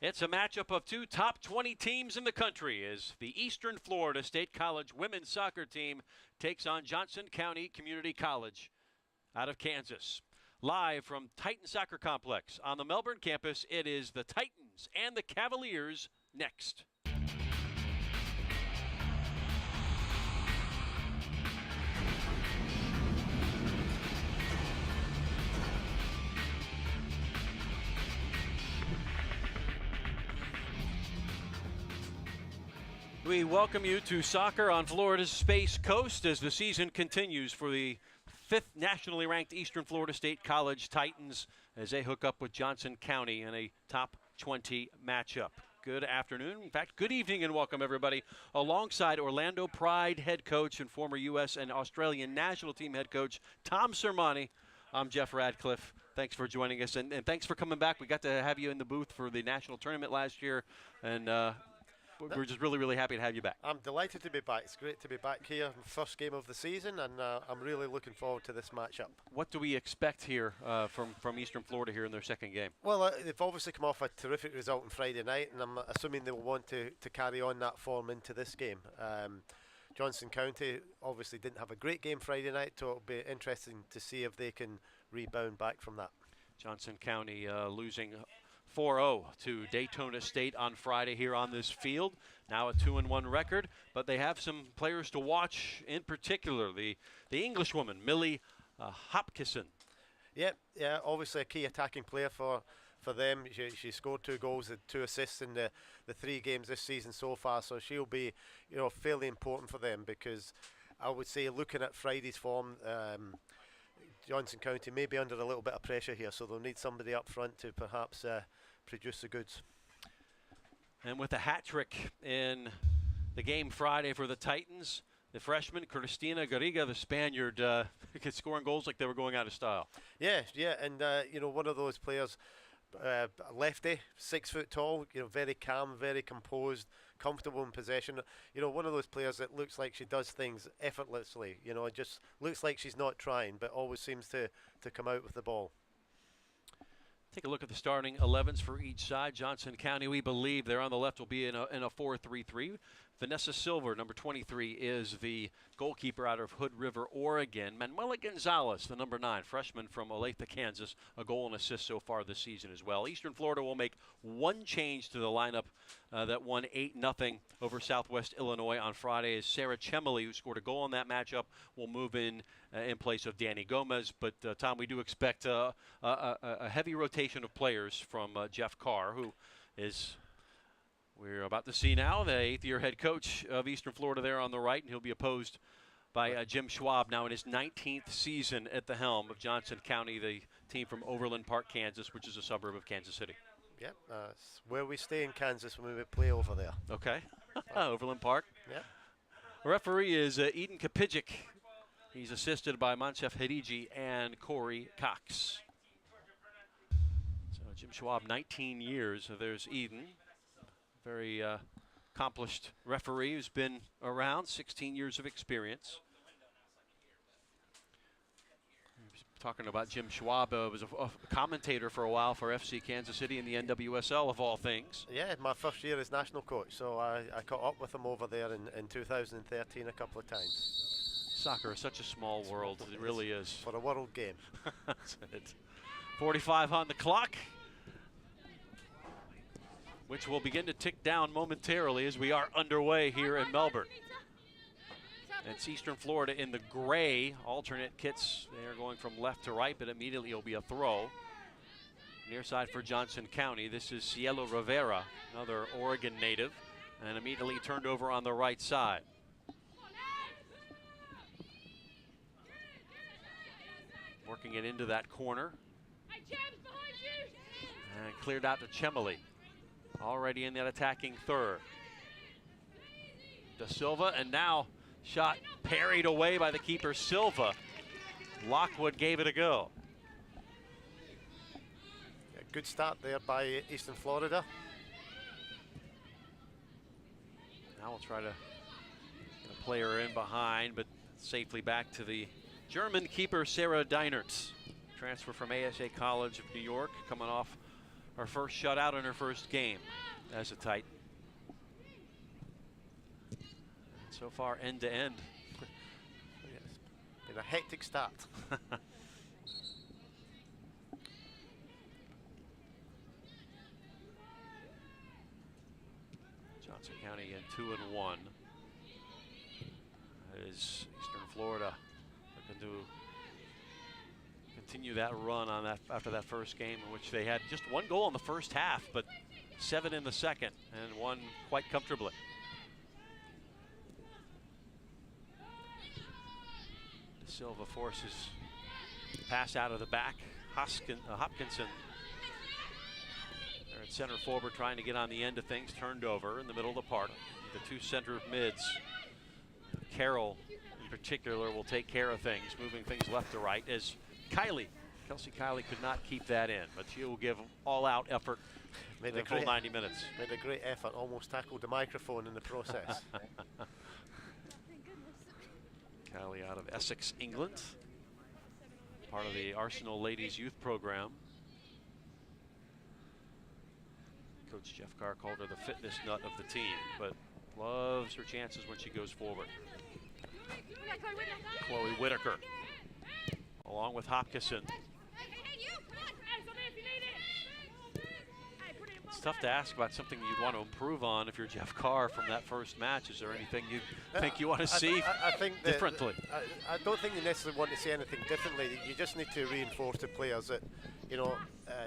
It's a matchup of two top 20 teams in the country as the Eastern Florida State College women's soccer team takes on Johnson County Community College out of Kansas. Live from Titan Soccer Complex on the Melbourne campus, it is the Titans and the Cavaliers next. We welcome you to soccer on Florida's Space Coast as the season continues for the 5th nationally ranked Eastern Florida State College Titans as they hook up with Johnson County in a top 20 matchup. Good afternoon. In fact, good evening and welcome everybody. Alongside Orlando Pride head coach and former U.S. and Australian national team head coach Tom Sermanni, I'm Jeff Radcliffe. Thanks for joining us and thanks for coming back. We got to have you in the booth for the national tournament last year, and we're just really happy to have you back. I'm delighted to be back. It's great to be back here, first game of the season, and I'm really looking forward to this matchup. What do we expect here from Eastern Florida here in their second game? Well, they've obviously come off a terrific result on Friday night, and I'm assuming they'll want to carry on that form into this game. Johnson County obviously didn't have a great game Friday night, so it'll be interesting to see if they can rebound back from that. Johnson County losing 4-0 to Daytona State on Friday here on this field. Now a 2-1 record, but they have some players to watch, in particular the Englishwoman, Millie Hopkisson. Yeah, obviously a key attacking player for them. She scored 2 goals and 2 assists in the 3 games this season so far, so she'll be fairly important for them, because I would say, looking at Friday's form, Johnson County may be under a little bit of pressure here, so they'll need somebody up front to perhaps produce the goods. And with a hat trick in the game Friday for the Titans, the freshman Cristina Garriga, the Spaniard, scoring goals like they were going out of style. Yeah, and one of those players, lefty, 6 foot tall, very calm, very composed, comfortable in possession. One of those players that looks like she does things effortlessly. It just looks like she's not trying, but always seems to come out with the ball. Take a look at the starting 11s for each side. Johnson County, we believe there on the left will be in a 4-3-3. Vanessa Silver, number 23, is the goalkeeper out of Hood River, Oregon. Manuela Gonzalez, the number 9, freshman from Olathe, Kansas, a goal and assist so far this season as well. Eastern Florida will make one change to the lineup that won 8-0 over Southwest Illinois on Friday, as Sarah Chemily, who scored a goal in that matchup, will move in place of Danny Gomez. But, Tom, we do expect a heavy rotation of players from Jeff Carr, who is, we're about to see now, the 8th-year head coach of Eastern Florida there on the right, and he'll be opposed by Jim Schwab, now in his 19th season at the helm of Johnson County, the team from Overland Park, Kansas, which is a suburb of Kansas City. Yep, it's where we stay in Kansas when we play over there. Okay, Overland Park. Yep. Referee is Eden Kapijic. He's assisted by Mansef Hediji and Corey Cox. So Jim Schwab, 19 years. So there's Eden, very accomplished referee who's been around, 16 years of experience. Talking about Jim Schwab, was a commentator for a while for FC Kansas City in the NWSL, of all things. Yeah, my first year as national coach, so I caught up with him over there in 2013 a couple of times. Soccer is such a small world. It really is. For a world game. That's it. 45 on the clock, which will begin to tick down momentarily as we are underway here in Melbourne. It's Eastern Florida in the gray alternate kits. They are going from left to right, but immediately it'll be a throw. Near side for Johnson County. This is Cielo Rivera, another Oregon native, and immediately turned over on the right side. Working it into that corner. And cleared out to Chemily. Already in that attacking third. Da Silva, and now shot parried away by the keeper, Silva. Lockwood gave it a go. Yeah, good start there by Eastern Florida. Now we'll try to get a player in behind, but safely back to the German keeper, Sarah Deinertz. Transfer from ASA College of New York, coming off her first shutout in her first game as a Titan. And so far, end to end. It's been a hectic start. Johnson County in 2-1. Is Eastern Florida looking to continue that run on that after that first game, in which they had just 1 goal in the first half, but 7 in the second, and won quite comfortably. De Silva forces pass out of the back. Hopkinson there at center forward, trying to get on the end of things, turned over in the middle of the park. The 2 center mids. Carroll, in particular, will take care of things, moving things left to right, as Kelsey Kiley could not keep that in, but she will give all-out effort Made the full 90 minutes. Made a great effort, almost tackled the microphone in the process. Kiley out of Essex, England, part of the Arsenal Ladies Youth Program. Coach Jeff Carr called her the fitness nut of the team, but loves her chances when she goes forward. Chloe Whitaker, along with Hopkinson. It's tough to ask about something you'd want to improve on if you're Jeff Carr from that first match. Is there anything you think you want to see I think differently? I don't think you necessarily want to see anything differently. You just need to reinforce to players that, you know,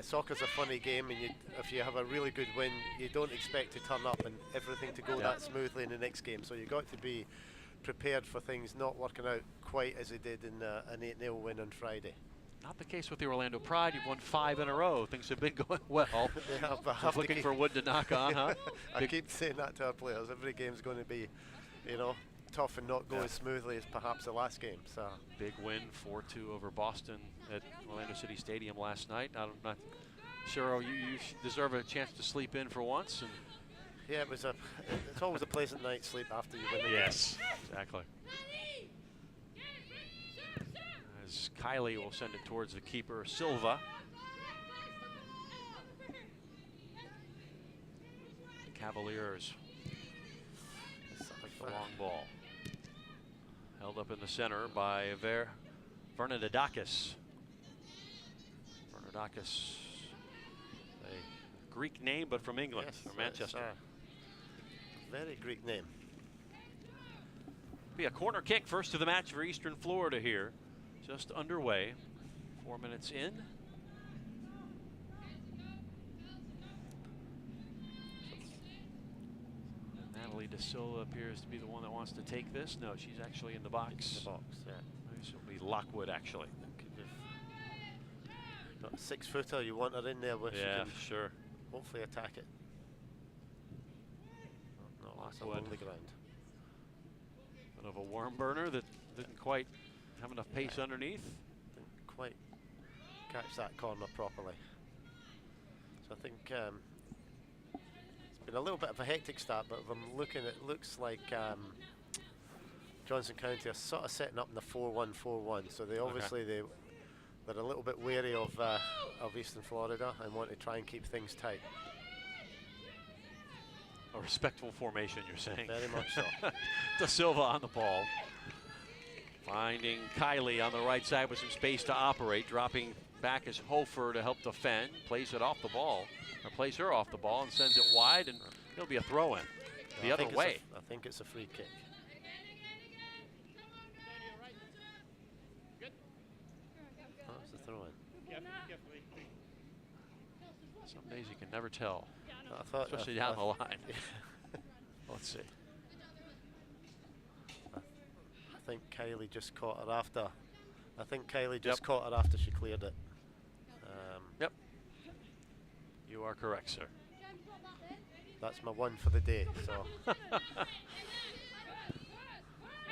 soccer's a funny game, and if you have a really good win, you don't expect to turn up and everything to go that smoothly in the next game. So you've got to be prepared for things not working out quite as they did in an 8-0 win on Friday. Not the case with the Orlando Pride. You've won 5 in a row. Things have been going well. Yeah, but looking for wood to knock on, huh? I keep saying that to our players. Every game's going to be, you know, tough and not go as smoothly as perhaps the last game. So big win, 4-2 over Boston at Orlando City Stadium last night. I'm not sure you deserve a chance to sleep in for once. And yeah, it's always a pleasant night's sleep after you win the game. Yes, exactly. As Kiley will send it towards the keeper, Silva. The Cavaliers the long ball. Held up in the center by Vernadakis. Vernadakis, a Greek name, but from England, yes, from Manchester. Very Greek name. Be a corner kick, first of the match for Eastern Florida here. Just underway, 4 minutes in. Natalie De Silva appears to be the one that wants to take this. No, she's actually in the box. The box, yeah. Maybe she'll be Lockwood, actually. Got a 6-footer, you want her in there where she can sure. hopefully attack it. No, that's along the ground. Bit of a worm burner that didn't quite have enough pace underneath. Didn't quite catch that corner properly. So I think it's been a little bit of a hectic start, but if I'm looking, it looks like Johnson County are sort of setting up in the 4-1-4-1. So they obviously they're a little bit wary of Eastern Florida and want to try and keep things tight. A respectful formation, you're saying. Very much so. De Silva on the ball. Finding Kiley on the right side with some space to operate. Dropping back is Hofer to help defend. Plays it off the ball, or plays her off the ball and sends it wide, and it'll be a throw-in the other way. I think it's a free kick. Oh, it's a throw-in. Some days you can never tell, especially down the line. Let's see. I think Kiley just caught her after. I think Kiley just caught her after she cleared it. Yep. You are correct, sir. That's my one for the day. So.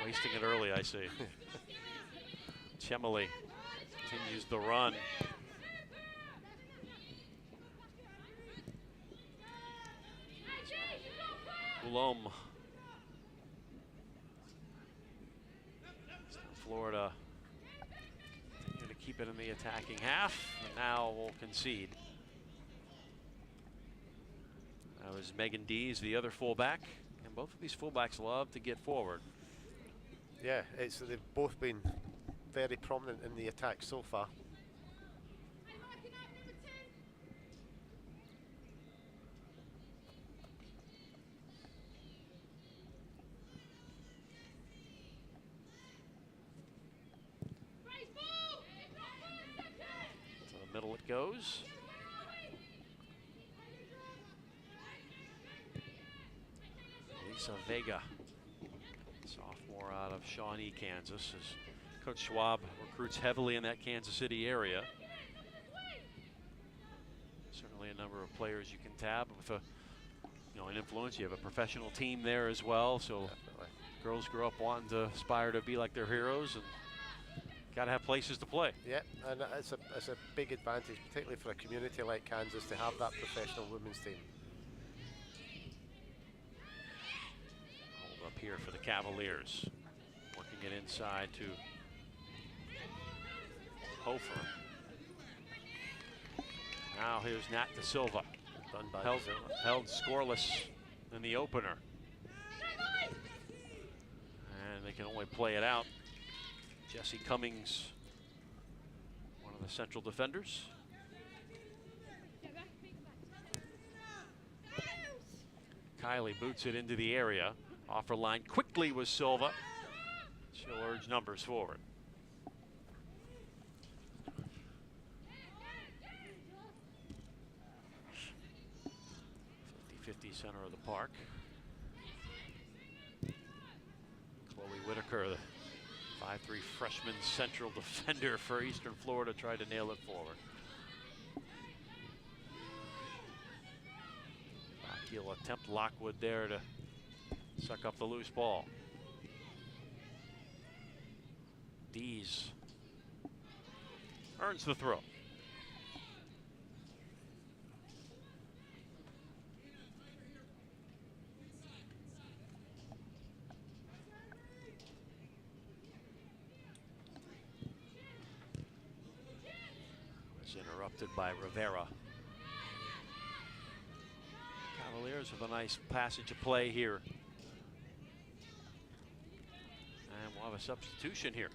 Wasting it early, I see. Chemily continues the run. Coulomb. Florida continue to keep it in the attacking half, and now will concede. That was Megan Dees, the other fullback. And both of these fullbacks love to get forward. Yeah, they've both been very prominent in the attack so far. To the middle it goes. Lisa Vega, sophomore out of Shawnee, Kansas, as Coach Schwab recruits heavily in that Kansas City area. Certainly a number of players you can tab with an influence. You have a professional team there as well, so Definitely. girls grow up wanting to aspire to be like their heroes, and got to have places to play. Yeah, and it's a big advantage, particularly for a community like Kansas, to have that professional women's team. Hold up here for the Cavaliers, working it inside to Hofer. Now here's Nat Da Silva. Done by Held, Silva. held scoreless in the opener. And they can only play it out. Jesse Cummings, one of the central defenders. Kylie boots it into the area. Offer line quickly was Silva. She'll urge numbers forward. 50-50 center of the park. Chloe Whitaker, the 5'3" freshman central defender for Eastern Florida, tried to nail it forward. He'll attempt Lockwood there to suck up the loose ball. Dees earns the throw. Was interrupted by Rivera. Cavaliers with a nice passage of play here. And we'll have a substitution here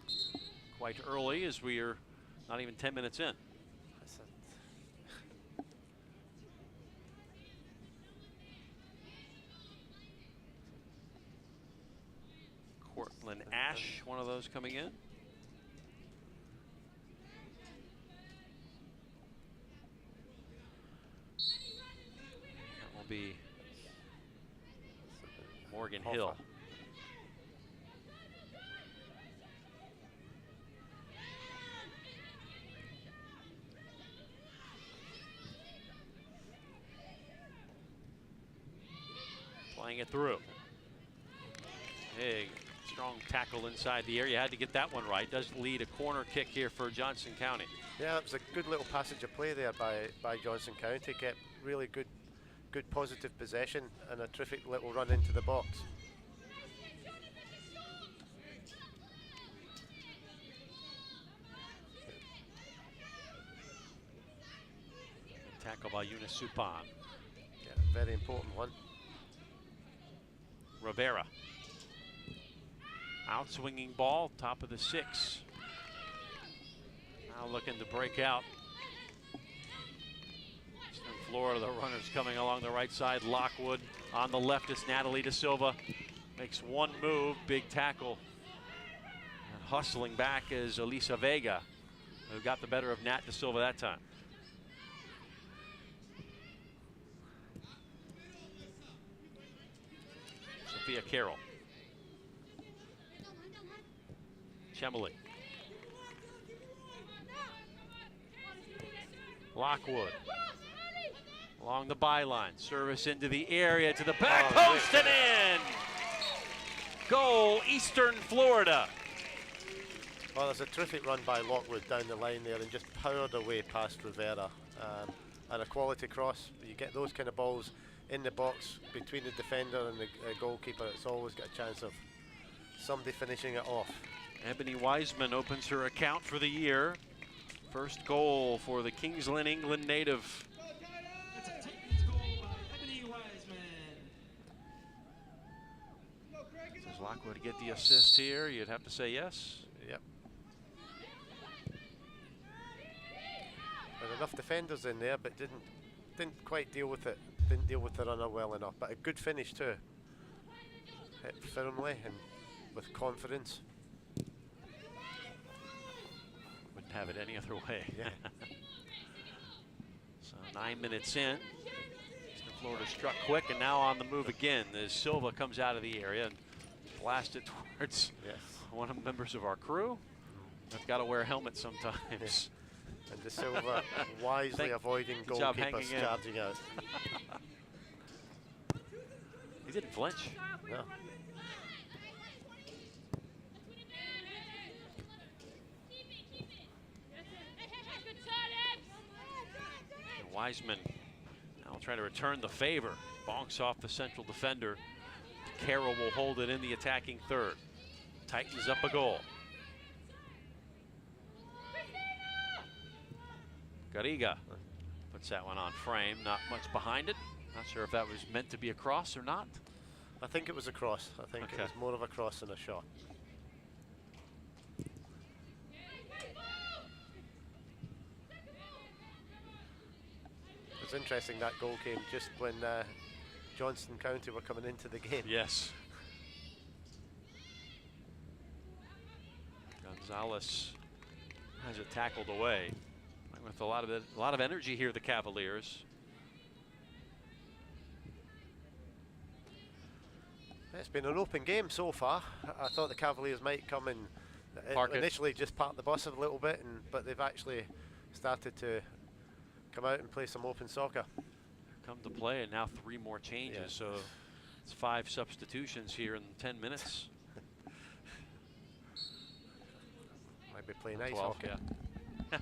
quite early, as we are not even 10 minutes in. Cortland Ash, one of those coming in. That will be Morgan Hill. Playing it through. Big, strong tackle inside the area. Had to get that one right. Does lead a corner kick here for Johnson County. Yeah, it was a good little passage of play there by Johnson County. Kept really good positive possession and a terrific little run into the box. Tackle by Eunice Supan. Yeah, very important one. Rivera. Out swinging ball, top of the 6. Now looking to break out. Eastern Florida, the runners coming along the right side. Lockwood on the left is Natalie Da Silva. Makes one move, big tackle. And hustling back is Elisa Vega, who got the better of Nat Da Silva that time. Sophia Carroll. Chemily. Lockwood. Along the byline. Service into the area to the back post and in! Goal, Eastern Florida. Well, there's a terrific run by Lockwood down the line there and just powered away past Rivera. And a quality cross. You get those kind of balls in the box between the defender and the goalkeeper, it's always got a chance of somebody finishing it off. Ebony Wiseman opens her account for the year. First goal for the Kings Lynn, England native. That's a takings goal by Ebony Wiseman. Lockwood to get the assist here. You'd have to say yes. Yep. There were enough defenders in there, but didn't quite deal with it. Didn't deal with the runner well enough. But a good finish too. Hit firmly and with confidence. Wouldn't have it any other way. Yeah. So 9 minutes in. Eastern Florida struck quick and now on the move again as Silva comes out of the area and blasts it towards one of the members of our crew. I've got to wear a helmet sometimes. And De Silva wisely avoiding goalkeepers charging out. He didn't flinch. No. And Wiseman now will try to return the favor. Bonks off the central defender. Carroll will hold it in the attacking third. Tightens up a goal. Garriga puts that one on frame. Not much behind it. Not sure if that was meant to be a cross or not. I think it was a cross. I think it was more of a cross than a shot. It's interesting that goal came just when Johnson County were coming into the game. Yes. Gonzalez has it tackled away. With a lot of energy here, the Cavaliers. It's been an open game so far. I thought the Cavaliers might come and initially just park the bus a little bit, but they've actually started to come out and play some open soccer. Come to play, and now 3 more changes, so it's 5 substitutions here in 10 minutes. Might be playing ice 12, hockey. Yeah.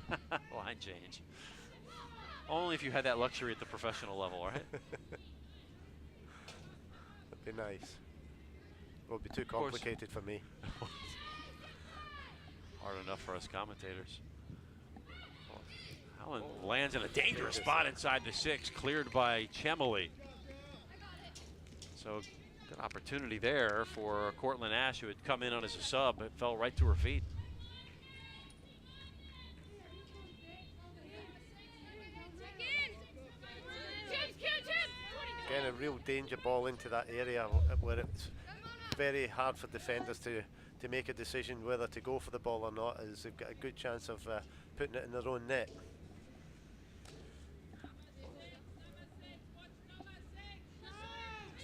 Line change. Only if you had that luxury at the professional level, right? That'd be nice. It would be too complicated for me. Hard enough for us commentators. Allen lands in a dangerous spot inside the 6, cleared by Chemily. So good opportunity there for Cortland Ash, who had come in on as a sub. It fell right to her feet. Again, a real danger ball into that area where it's very hard for defenders to make a decision whether to go for the ball or not, as they've got a good chance of putting it in their own net.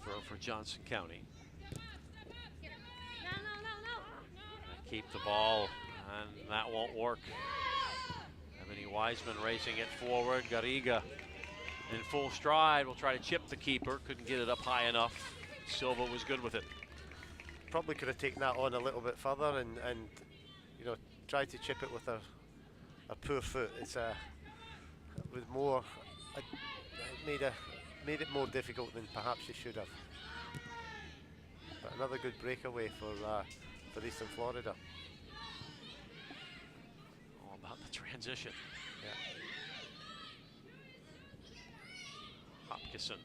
Throw for Johnson County. Keep the ball, and that won't work. Ebony Wiseman racing it forward. Garriga in full stride will try to chip the keeper. Couldn't get it up high enough. Silva was good with it. Probably could have taken that on a little bit further and you know, tried to chip it with a poor foot. It's with more made it more difficult than perhaps she should have. But another good breakaway for Eastern Florida. All about the transition. Hopkison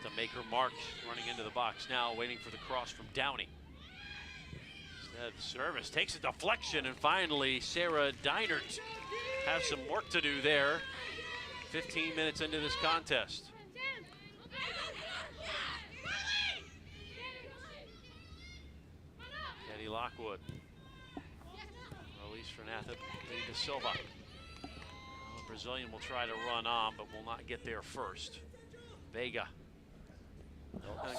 to make her mark, running into the box now, waiting for the cross from Downey. Instead, service takes a deflection, and finally Sarah Deinert has some work to do there. 15 minutes into this contest. Katie Lockwood. Release for Nathan De Silva. The Brazilian will try to run on, but will not get there first. Vega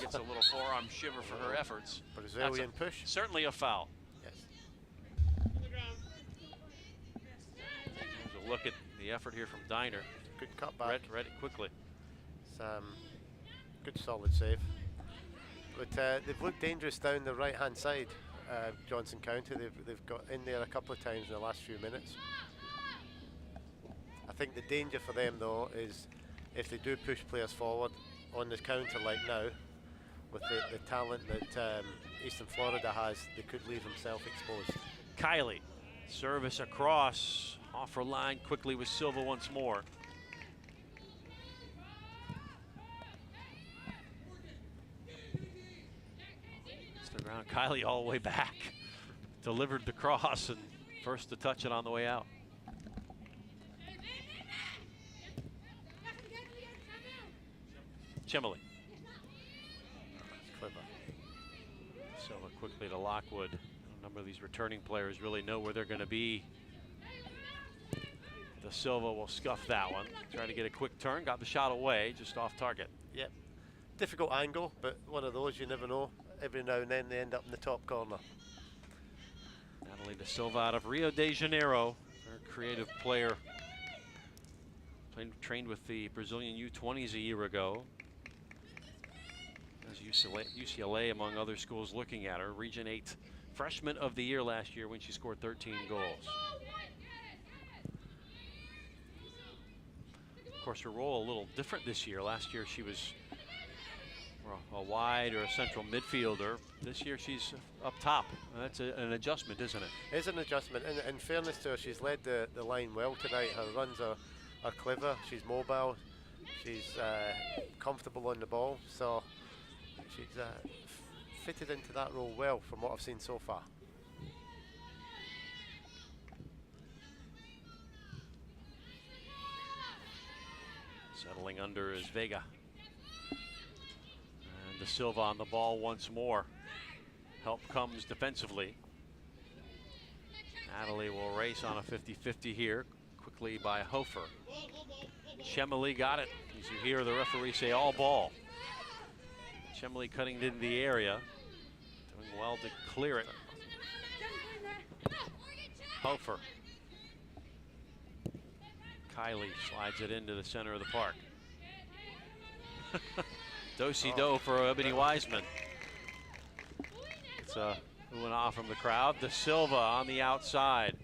gets a little forearm shiver for her efforts. Brazilian push. Certainly a foul. Yes. Here's a look at the effort here from Diner. Good cut back. Read it quickly. It's good solid save. But they've looked dangerous down the right-hand side, Johnson County. They've got in there a couple of times in the last few minutes. I think the danger for them, though, is if they do push players forward on the counter like now, with the talent that Eastern Florida has, they could leave themselves exposed. Kylie, service across, off her line quickly with Silva once more. Around Kylie all the way back. Delivered the cross and first to touch it on the way out. Chemily. Clever. Silva quickly to Lockwood. A number of these returning players really know where they're going to be. The Silva will scuff that one. Try to get a quick turn. Got the shot away, just off target. Yep. Difficult angle, but one of those you never know. Every now and then they end up in the top corner. Natalie De Silva out of Rio de Janeiro. Very creative player. Trained with the Brazilian U20s a year ago. As UCLA, among other schools, looking at her. Region 8 Freshman of the Year last year when she scored 13 goals. Of course, her role a little different this year. Last year she was a wide or a central midfielder. This year she's up top. That's an adjustment, isn't it? It's an adjustment. In fairness to her, she's led the line well tonight. Her runs are clever. She's mobile. She's comfortable on the ball. So she's fitted into that role well from what I've seen so far. Settling under is Vega. And De Silva on the ball once more. Help comes defensively. Natalie will race on a 50-50 here. Quickly by Hofer. Chemily got it. As you hear the referee say all ball. Chemily cutting it into the area. Doing well to clear it. Hofer. Kylie slides it into the center of the park. Do-si-do for Ebony Wiseman. It's a ooh-and-ah from the crowd. De Silva on the outside.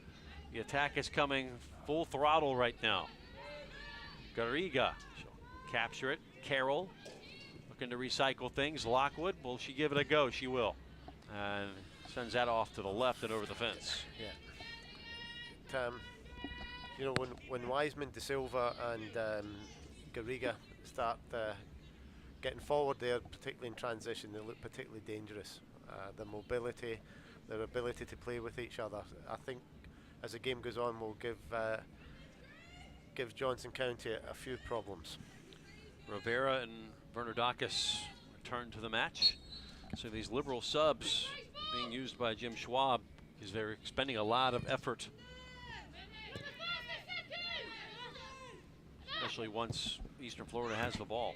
The attack is coming full throttle right now. Garriga, she'll capture it. Carroll looking to recycle things. Lockwood, will she give it a go? She will. And sends that off to the left and over the fence. Yeah. You know, when Wiseman, De Silva and Garriga start getting forward there, particularly in transition, they look particularly dangerous. Their mobility, their ability to play with each other. I think as the game goes on, will give Johnson County a few problems. Rivera and Bernardakis return to the match. So these liberal subs being used by Jim Schwab because they're expending a lot of effort. Especially once Eastern Florida has the ball.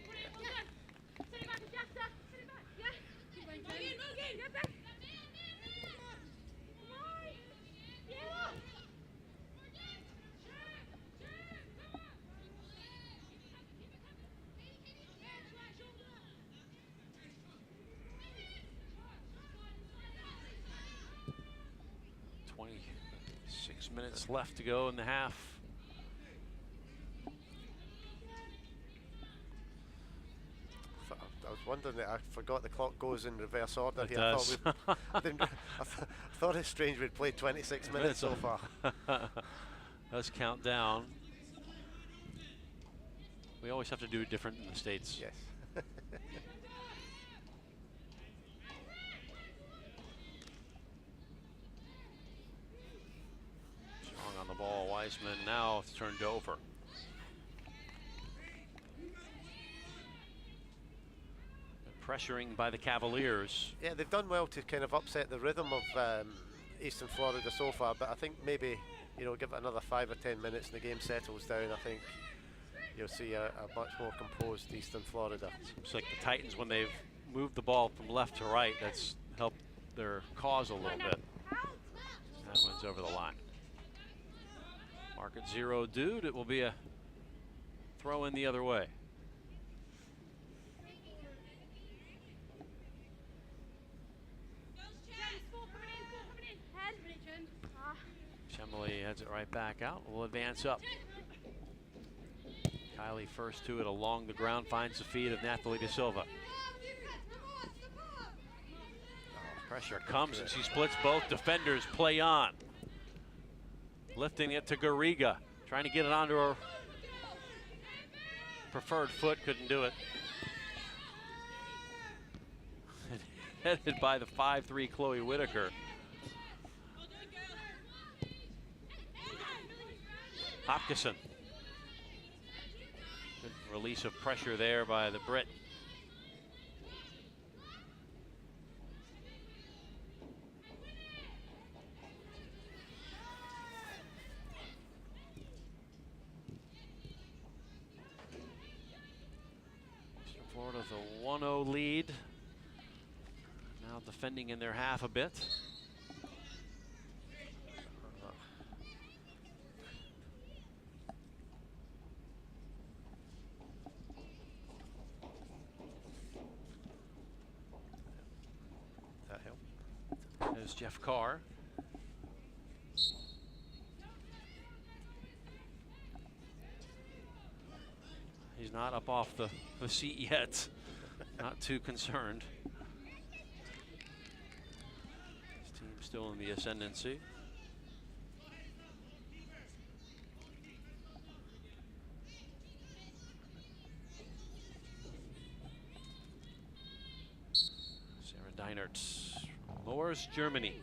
Minutes left to go in the half. I was wondering that I forgot the clock goes in reverse order It here. does. I thought it's strange we'd played 26 minutes so far. Let's count down. We always have to do it different in the States. Yes. On the ball, Wiseman now it's turned over. Pressuring by the Cavaliers. Yeah, they've done well to kind of upset the rhythm of Eastern Florida so far, but I think maybe, you know, give it another 5 or 10 minutes and the game settles down. I think you'll see a much more composed Eastern Florida. Seems like the Titans, when they've moved the ball from left to right, that's helped their cause a little bit. That one's over the line. Mark at 0 dude. It will be a throw in the other way. Chemily heads it right back out. Will advance up. Kylie first to it along the ground, finds the feet of Natalie De Silva. Pressure comes and she splits both defenders. Play on. Lifting it to Garriga, trying to get it onto her preferred foot, couldn't do it. headed by the 5'3" Chloe Whitaker. Hopkinson. Good release of pressure there by the Brit. Florida's a 1-0 lead. Now defending in their half a bit. That help. There's Jeff Carr. He's not up off the seat yet. Not too concerned. His team's still in the ascendancy. Sarah Deinert, Loers, Germany.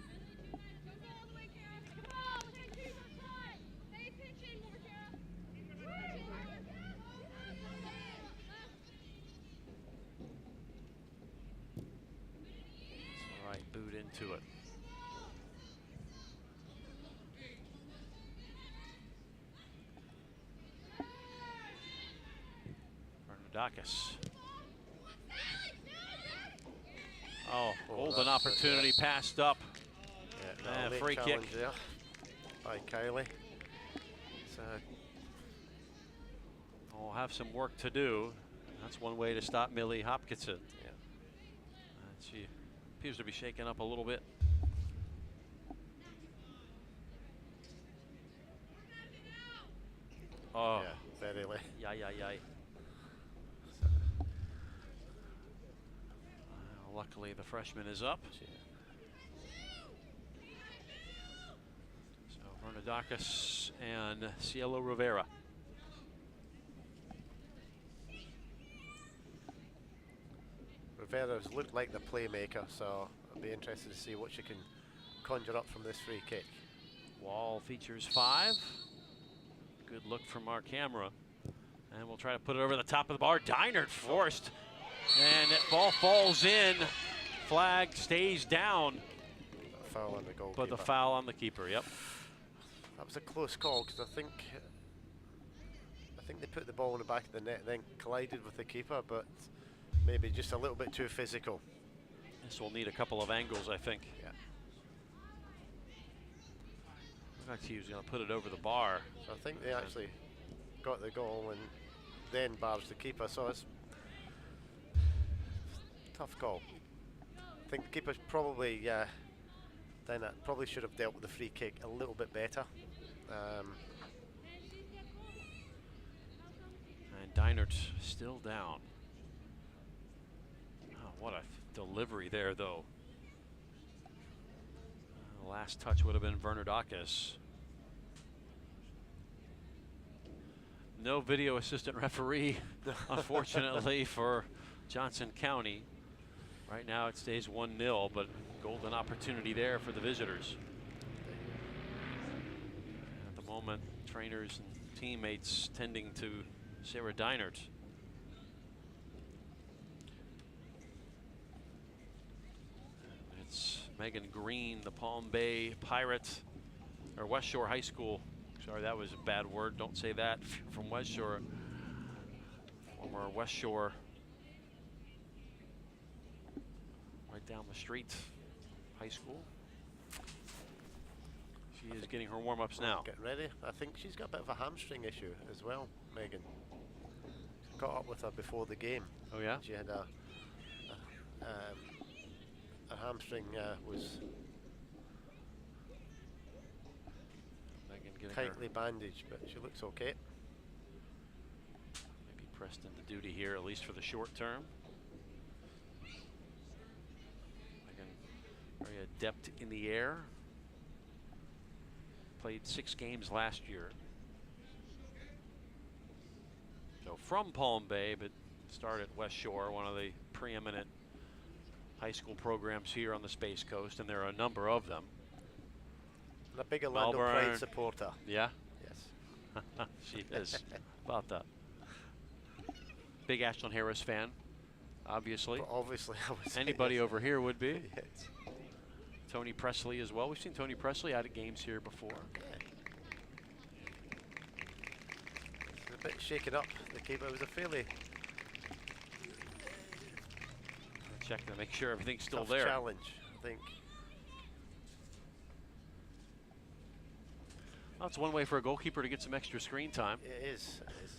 Boot into it. Bernardakis. Oh, golden opportunity passed up. Yeah, free kick there by Kylie. So we'll have some work to do. That's one way to stop Millie Hopkinson. Yeah. She appears to be shaken up a little bit. Oh, yeah, very late. Yay. Luckily, the freshman is up. So Bernardakis and Cielo Rivera. Rivera's looked like the playmaker, so I'll be interested to see what she can conjure up from this free kick. Wall features 5. Good look from our camera. And we'll try to put it over the top of the bar. Deinert forced. And that ball falls in. Flag stays down. A foul on the goalkeeper. But the foul on the keeper, yep. That was a close call because I think they put the ball in the back of the net, then collided with the keeper, but maybe just a little bit too physical. This will need a couple of angles, I think. Yeah. Looks like he was going to put it over the bar. So I think they actually got the goal and then bars the keeper, so it's tough call. I think the keeper's probably probably should have dealt with the free kick a little bit better. And Deinert still down. Oh, what a delivery there, though. The last touch would have been Bernardakis. No video assistant referee, unfortunately, for Johnson County. Right now it stays 1-0, but golden opportunity there for the visitors. At the moment, trainers and teammates tending to Sarah Deinert. It's Megan Green, the Palm Bay Pirate, or West Shore High School. Sorry, that was a bad word. Don't say that. From West Shore, former West Shore, right down the street, high school. She is getting her warm-ups now. Getting ready. I think she's got a bit of a hamstring issue as well, Megan. Caught up with her before the game. Oh yeah? She had a hamstring was tightly bandaged, but she looks okay. Maybe pressed into duty here, at least for the short term. Megan, very adept in the air. Played 6 games last year. So from Palm Bay, but started at West Shore, one of the preeminent high school programs here on the Space Coast, and there are a number of them. And a big Orlando Melbourne. Pride supporter. Yeah, Yes. she is. About that. Big Ashland Harris fan, obviously. But obviously, I would say Anybody yes. over here would be. Yes. Tony Presley as well. We've seen Tony Presley out at games here before. It's a bit shaken up, the keeper. It was a fairly Check to make sure everything's still tough there. challenge, I think. Well, that's one way for a goalkeeper to get some extra screen time. It is. It is.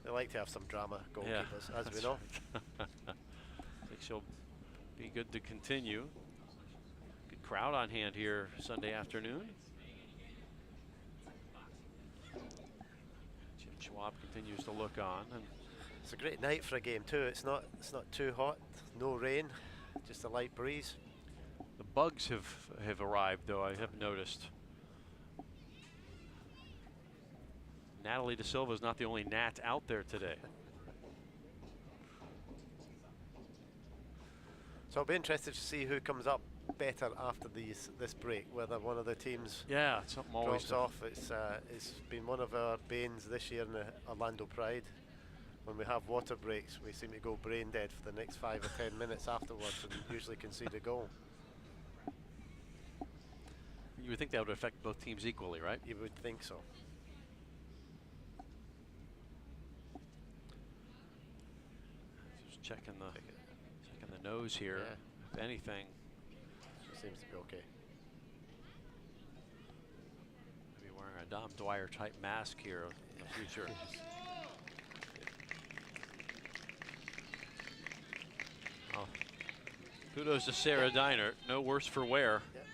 They like to have some drama, goalkeepers, as we know. I think she'll be good to continue. Good crowd on hand here Sunday afternoon. Jim Schwab continues to look on, and It's a great night for a game too. It's not too hot, no rain, just a light breeze. the bugs have arrived, though, I have noticed. Natalie De Silva is not the only Nat out there today. So I'll be interested to see who comes up better after this break, whether one of the teams Yeah, it's something always drops off. It's been one of our banes this year in the Orlando Pride. When we have water breaks, we seem to go brain dead for the next 5 or 10 minutes afterwards and usually concede a goal. You would think that would affect both teams equally, right? You would think so. Just checking the nose here. Yeah. If anything, She seems to be okay. maybe wearing a Dom Dwyer type mask here in the future. Oh. Kudos to Sarah Deinert. No worse for wear. Yep.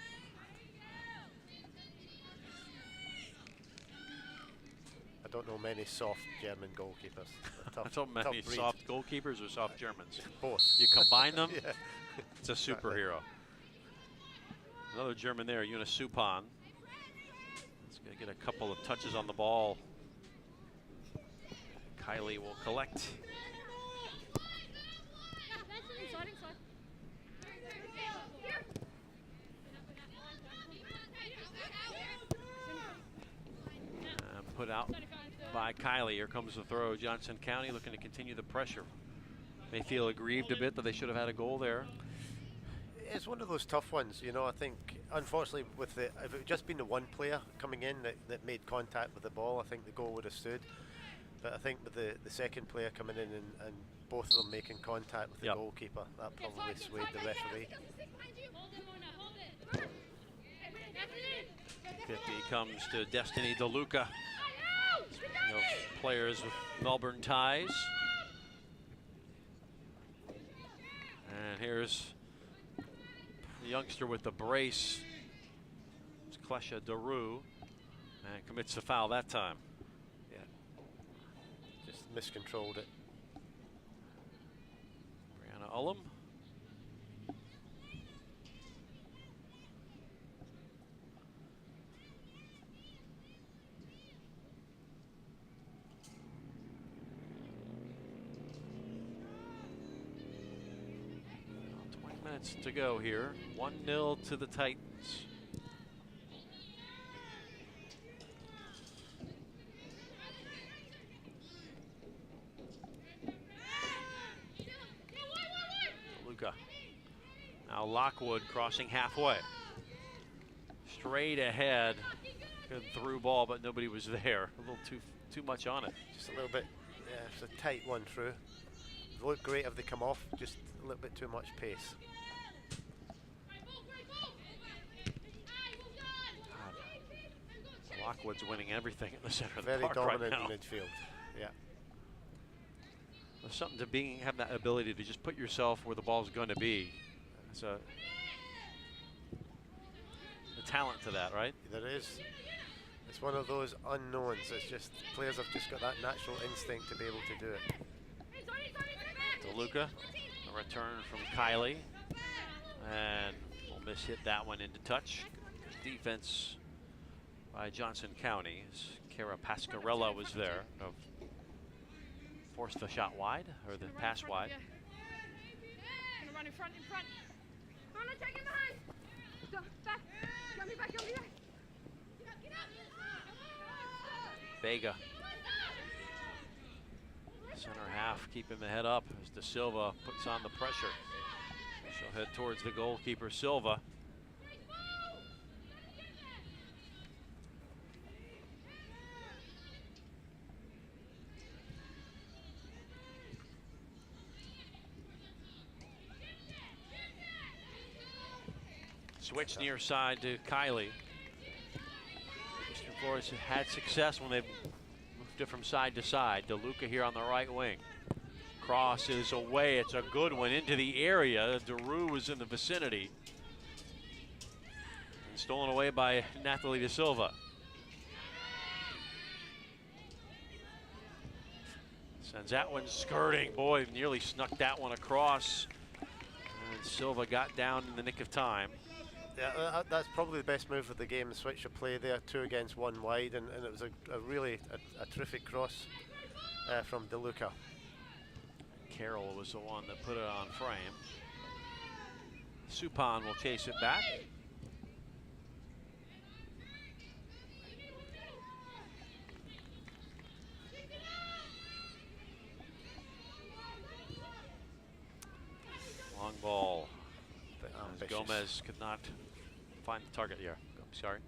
I don't know many soft German goalkeepers. Tough, So many tough breed. soft goalkeepers or soft Germans. Both. You combine them, Yeah. it's a superhero. Another German there, Yuna Supan. He's going to get a couple of touches on the ball. Kylie will collect. And put out by Kylie. Here comes the throw. Johnson County looking to continue the pressure. May feel aggrieved a bit that they should have had a goal there. It's one of those tough ones, you know. I think, unfortunately, with the if it had just been the one player coming in that made contact with the ball, I think the goal would have stood. But I think with the second player coming in and both of them making contact with the Yep. goalkeeper, that probably swayed the referee. 50 comes to Destiny DeLuca. Speaking of players with Melbourne ties. And here's the youngster with the brace. It's Klesha Daru. And commits the foul that time. Yeah, just miscontrolled it. Brianna Ullum. Well, 20 minutes to go here. 1-0 to the Titans. Luca. Now Lockwood crossing halfway. Straight ahead. Good through ball, but nobody was there. A little too much on it. Just a little bit, yeah, it's a tight one through. They look great if they come off, just a little bit too much pace. God. Lockwood's winning everything in the center of the Very park right dominant now. in midfield. Yeah. There's something to have that ability to just put yourself where the ball's going to be. It's a talent to that, right? There is. It's one of those unknowns. It's just players have just got that natural instinct to be able to do it. DeLuca, a return from Kylie, and we'll miss-hit that one into touch. Good defense by Johnson County. Kara Pascarella was there. Forced the shot wide, or the pass wide. run in front. Come on, take him behind. Stop, back. Get me back. Get up. Vega. Center half keeping the head up as De Silva puts on the pressure. She'll head towards the goalkeeper, Silva. Switch near side to Kylie. Eastern Florida's had success when they've moved it from side to side. DeLuca here on the right wing. Cross is away. It's a good one into the area. Daru was in the vicinity. And stolen away by Natalie De Silva. Sends that one skirting. Boy, nearly snuck that one across. And Silva got down in the nick of time. Yeah, that's probably the best move of the game, the switch of play there, 2 against 1 wide, and it was a really terrific cross from DeLuca. Carroll was the one that put it on frame. Suppan will chase it back. Long ball. As Gomez could not find the target here. I'm sorry.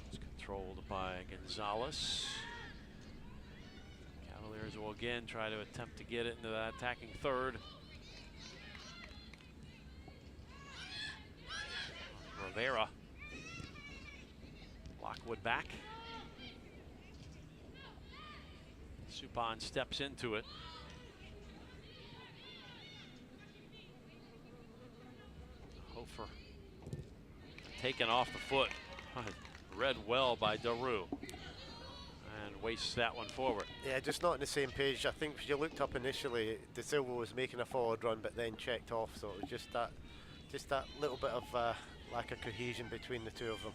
It's controlled by Gonzalez. Cavaliers will again try to attempt to get it into that attacking third. Rivera. Lockwood back. Suppan steps into it. Hofer taken off the foot. Read well by Daru. And wastes that one forward. Yeah, just not on the same page. I think if you looked up initially, De Silva was making a forward run, but then checked off. So it was just that little bit of lack of cohesion between the two of them.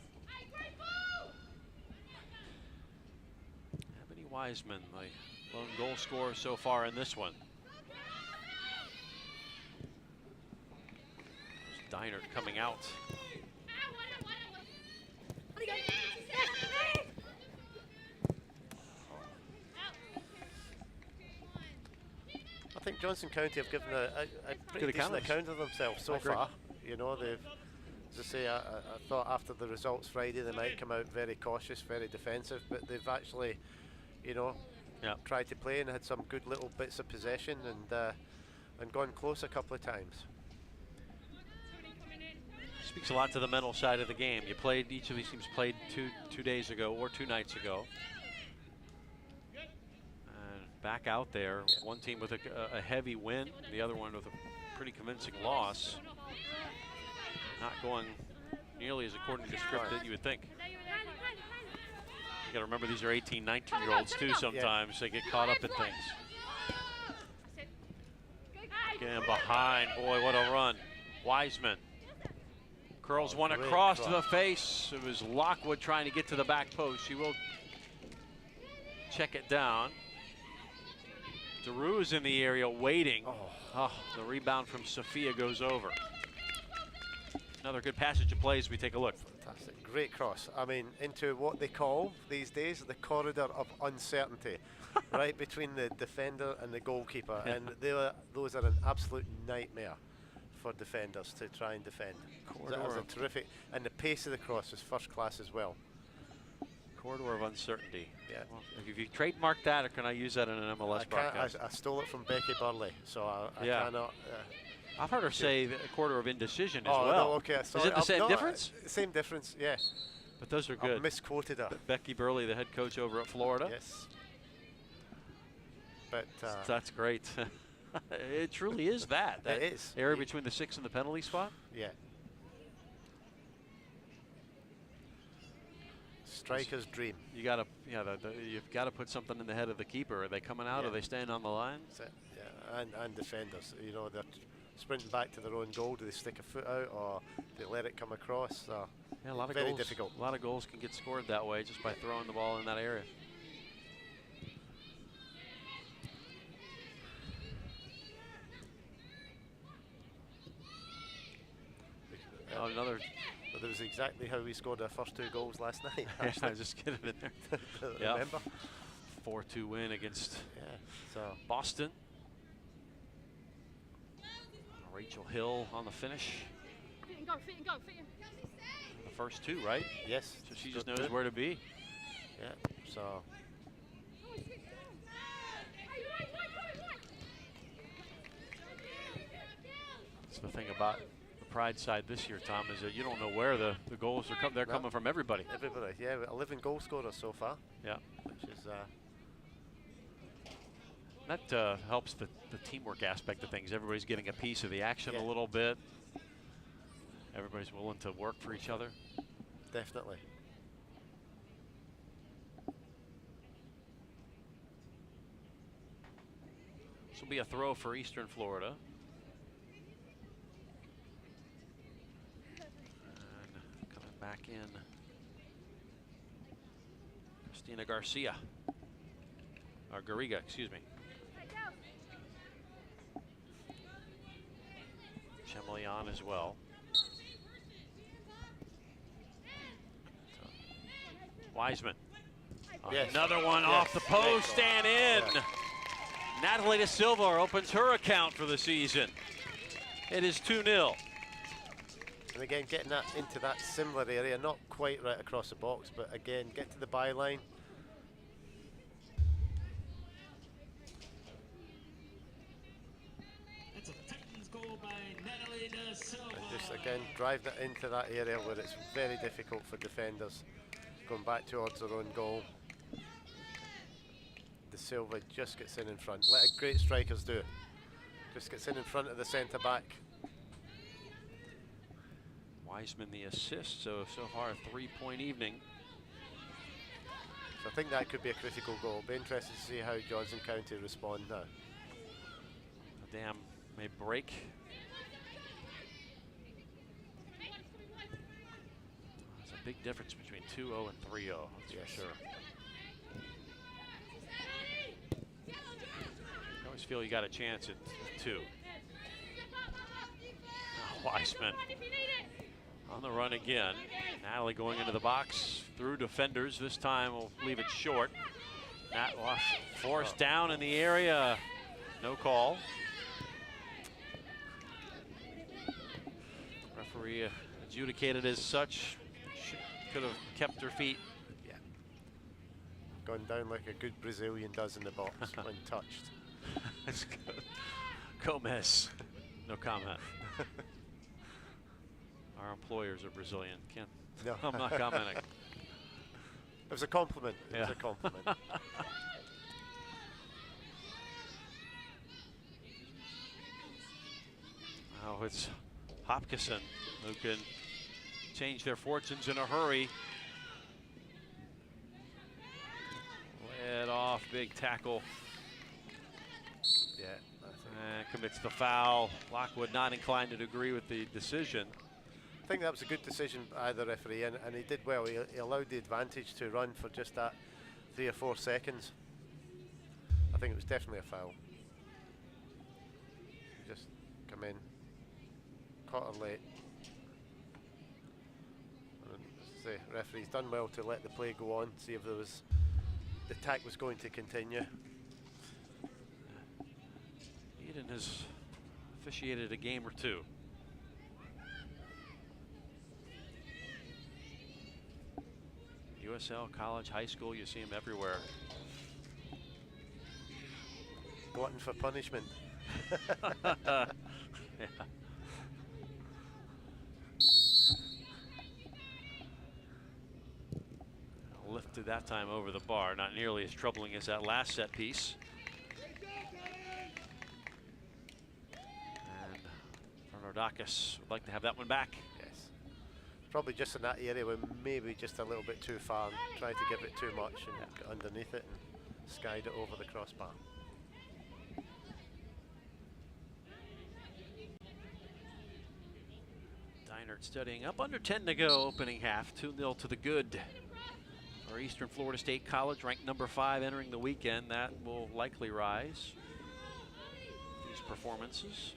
Ebony Wiseman, the lone goal scorer so far in this one. There's Deinert coming out. I think Johnson County have given a pretty Good decent account. account of themselves so far. You know, they've, as I say, I thought after the results Friday they might come out very cautious, very defensive, but they've actually, you know, tried to play and had some good little bits of possession and gone close a couple of times. Speaks a lot to the mental side of the game. You played, each of these teams played two days ago or 2 nights ago. And back out there, one team with a heavy win, the other one with a pretty convincing loss. Not going nearly as according to script that you would think. You gotta remember these are 18, 19-year-olds too sometimes. They get caught up in things. Again behind, boy, what a run. Wiseman. Curls one across to the face. It was Lockwood trying to get to the back post. She will check it down. Daru's in the area waiting. Oh, the rebound from Sophia goes over. Another good passage of play as we take a look. Fantastic, great cross. I mean, into what they call these days the corridor of uncertainty, right between the defender and the goalkeeper, and those are an absolute nightmare for defenders to try and defend. That was a terrific, and the pace of the cross was first class as well. Corridor of uncertainty. Yeah. Well, have you trademarked that, or can I use that in an MLS broadcast? I stole it from Becky Burley, so I cannot. I've heard her say the corridor of indecision as well. No, okay. Is it the same difference? Same difference, yeah. But those are good. I misquoted her. Becky Burley, the head coach over at Florida. Yes. But that's great. It truly is that. That it is. Area between the 6 and the penalty spot. Yeah. striker's dream. You got to, yeah, you've got to put something in the head of the keeper. Are they coming out? Yeah. Are they staying on the line? That's it. Yeah, and defenders. You know, they're sprinting back to their own goal. Do they stick a foot out or do they let it come across? Yeah, a lot of very goals. difficult. A lot of goals can get scored that way just by throwing the ball in that area. Oh, another. But that was exactly how we scored our first 2 goals last night. Yeah, I just get it in there. Yeah. Remember? 4-2 win against So Boston. Rachel Hill on the finish. Fit and go, fit and go, fit and The first 2, right? yes. So she just good knows too. where to be. Yeah. So That's the thing about the Pride side this year, Tom, is that you don't know where the goals are coming. They're No. coming from everybody. everybody, yeah, 11 goal scorers so far, Yeah. which is That helps the teamwork aspect of things. Everybody's getting a piece of the action Yeah. a little bit. Everybody's willing to work for each other. definitely. This will be a throw for Eastern Florida. And coming back in, Christina Garcia. Or Garriga, excuse me. Chemley on as well. Wiseman. Yes. Another one Yes. off the post Great and in. Yeah. Natalie Da Silva opens her account for the season. It is 2-0. And again, getting that into that similar area, not quite right across the box, but again, get to the byline. That's a Titans goal by Natalie Da Silva. And just again, drive that into that area where it's very difficult for defenders. Going back towards their own goal. Da Silva just gets in front. Let great strikers do. Just gets in front of the centre back. Wiseman the assist, so far a 3-point evening. So I think that could be a critical goal. Be interested to see how Johnson County respond now. The dam may break. There's a big difference between 2-0 and 3-0, that's Yes. for sure. I always feel you got a chance at 2. Wiseman on the run again. Natalie going into the box through defenders. This time we'll leave it short. Nat forced down in the area. No call. Referee adjudicated as such. Could have kept her feet. Yeah. Gone down like a good Brazilian does in the box when touched. That's good. Gomez. No comment. Our employers are Brazilian. Can't. No. I'm not commenting. It was a compliment. It was Yeah. a compliment. Now it's Hopkison who can change their fortunes in a hurry. Led off, big tackle, Yeah. That's it. and commits the foul. Lockwood not inclined to agree with the decision. I think that was a good decision by the referee, and he did well. He allowed the advantage to run for just that 3 or 4 seconds. I think it was definitely a foul. Just come in, caught her late. And as I say, referee's done well to let the play go on, see if the attack was going to continue. Eden has officiated a game or 2. USL, college, high school, you see him everywhere. Glutton for punishment. Yeah. Lifted that time over the bar, not nearly as troubling as that last set piece. And Bernardakis would like to have that one back. Yes. probably just in that area where maybe just a little bit too far and tried to give it too much and got underneath it and skied it over the crossbar. Deinert studying up, under 10 to go, opening half, 2-0 to the good for Eastern Florida State College, ranked number 5 entering the weekend. That will likely rise, these performances,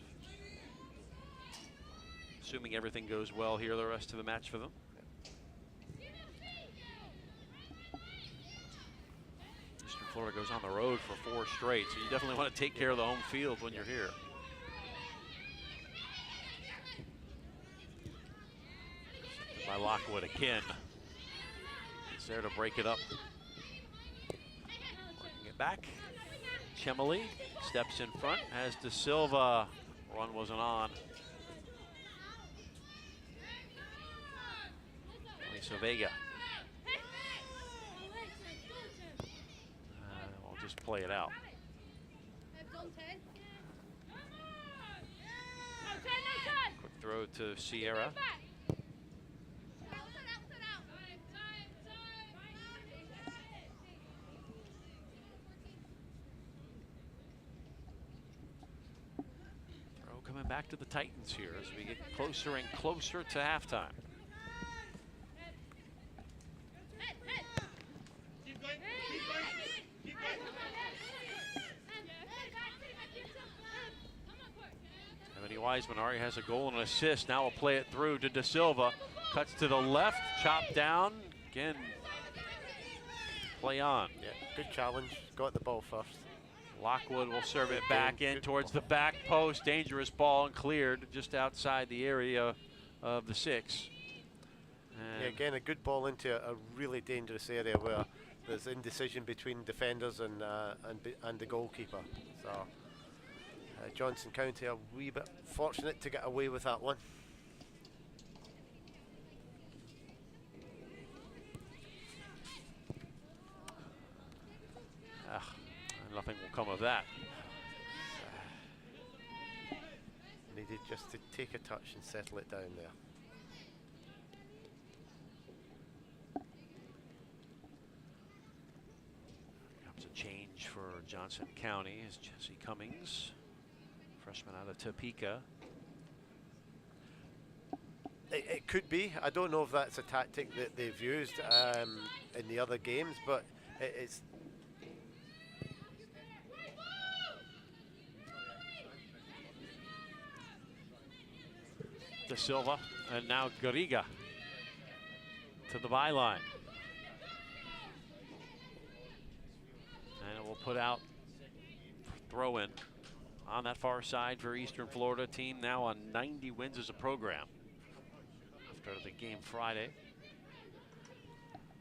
assuming everything goes well here the rest of the match for them. Eastern Florida goes on the road for 4 straight, so you definitely want to take care of the home field when you're here. By Lockwood again. It's there to break it up. Working it back. Chemily steps in front, has De Silva. Run wasn't on. Lisa Vega. I'll just play it out. Quick throw to Sierra. Coming back to the Titans here as we get closer and closer to halftime. Ebony Wiseman already has a goal and an assist. Now we'll play it through to De Silva. Cuts to the left, chopped down. Again, play on. Yeah, good challenge. Got the ball first. Lockwood will serve it back in towards the back post. Dangerous ball and cleared just outside the area of the 6. Yeah, again, a good ball into a really dangerous area where there's indecision between defenders and the goalkeeper. So Johnson County a wee bit fortunate to get away with that one. Nothing will come of that. Needed just to take a touch and settle it down there. Comes a change for Johnson County as Jesse Cummings, freshman out of Topeka. It could be. I don't know if that's a tactic that they've used in the other games, but it's. De Silva, and now Garriga to the byline. And it will put out throw in on that far side for Eastern Florida, team now on 90 wins as a program after the game Friday.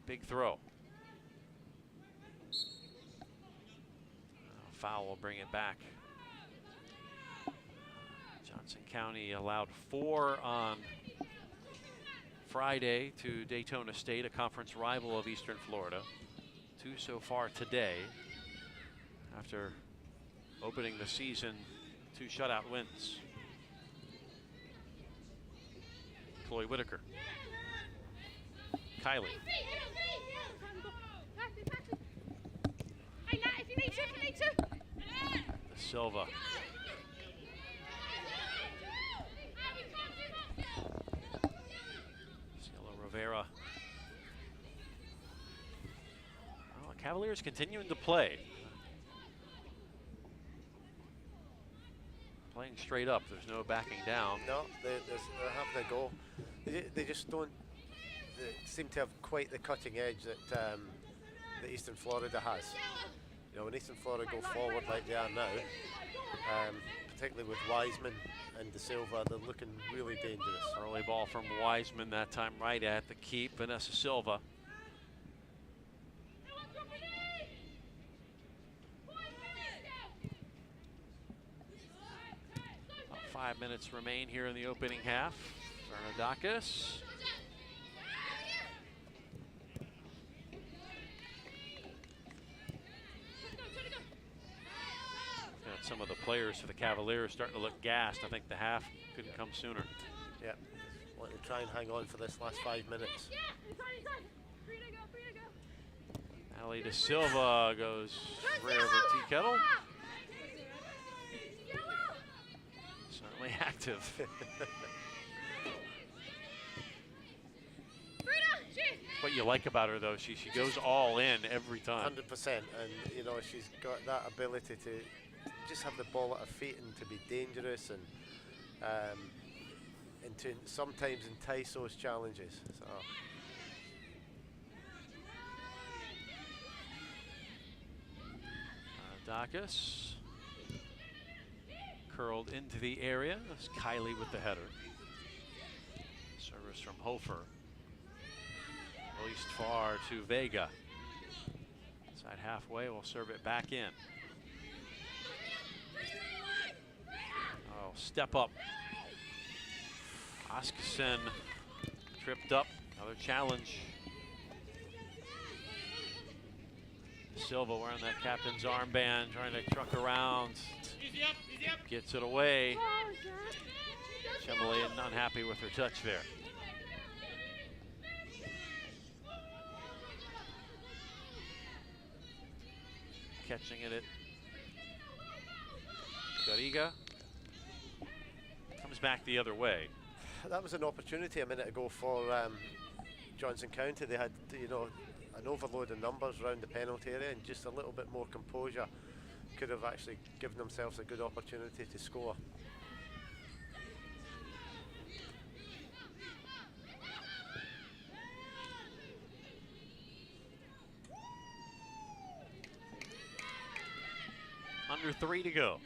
Big throw. Foul will bring it back. Johnson County allowed 4 on Friday to Daytona State, a conference rival of Eastern Florida. 2 so far today after opening the season 2 shutout wins. Chloe Whitaker. Kylie. De Silva. Rivera. Well, the Cavaliers continuing to play. Playing straight up. There's no backing down. No, they're having a go. They just don't seem to have quite the cutting edge that Eastern Florida has. You know, when Eastern Florida go forward like they are now, particularly with Wiseman and De Silva, they're looking really dangerous. Early ball from Wiseman, that time right at the keep. Vanessa Silva. About 5 minutes remain here in the opening half. Bernadakis. Some of the players for the Cavaliers starting to look gassed. I think the half couldn't come sooner. Yeah. Want to try and hang on for this last 5 minutes. Inside. Free to go. Natalie De Silva goes rear over Tea Kettle. Yellow. Certainly active. Frida, shoot. What you like about her, though, she goes all in every time. 100%, and you know she's got that ability to just have the ball at her feet and to be dangerous and to sometimes entice those challenges. So Dacus curled into the area. That's Kylie with the header. Service from Hofer. Released far to Vega. Inside halfway, we'll serve it back in. Oh, step up. Oskarsson tripped up. Another challenge. Silva wearing that captain's armband, trying to truck around. Easy up. Gets it away. Oh, Zach. Chemily unhappy with her touch there. Catching it at Garriga. Comes back the other way. that was an opportunity a minute ago for Johnson County. They had, you know, an overload of numbers around the penalty area, and just a little bit more composure could have actually given themselves a good opportunity to score. Under 3 to go.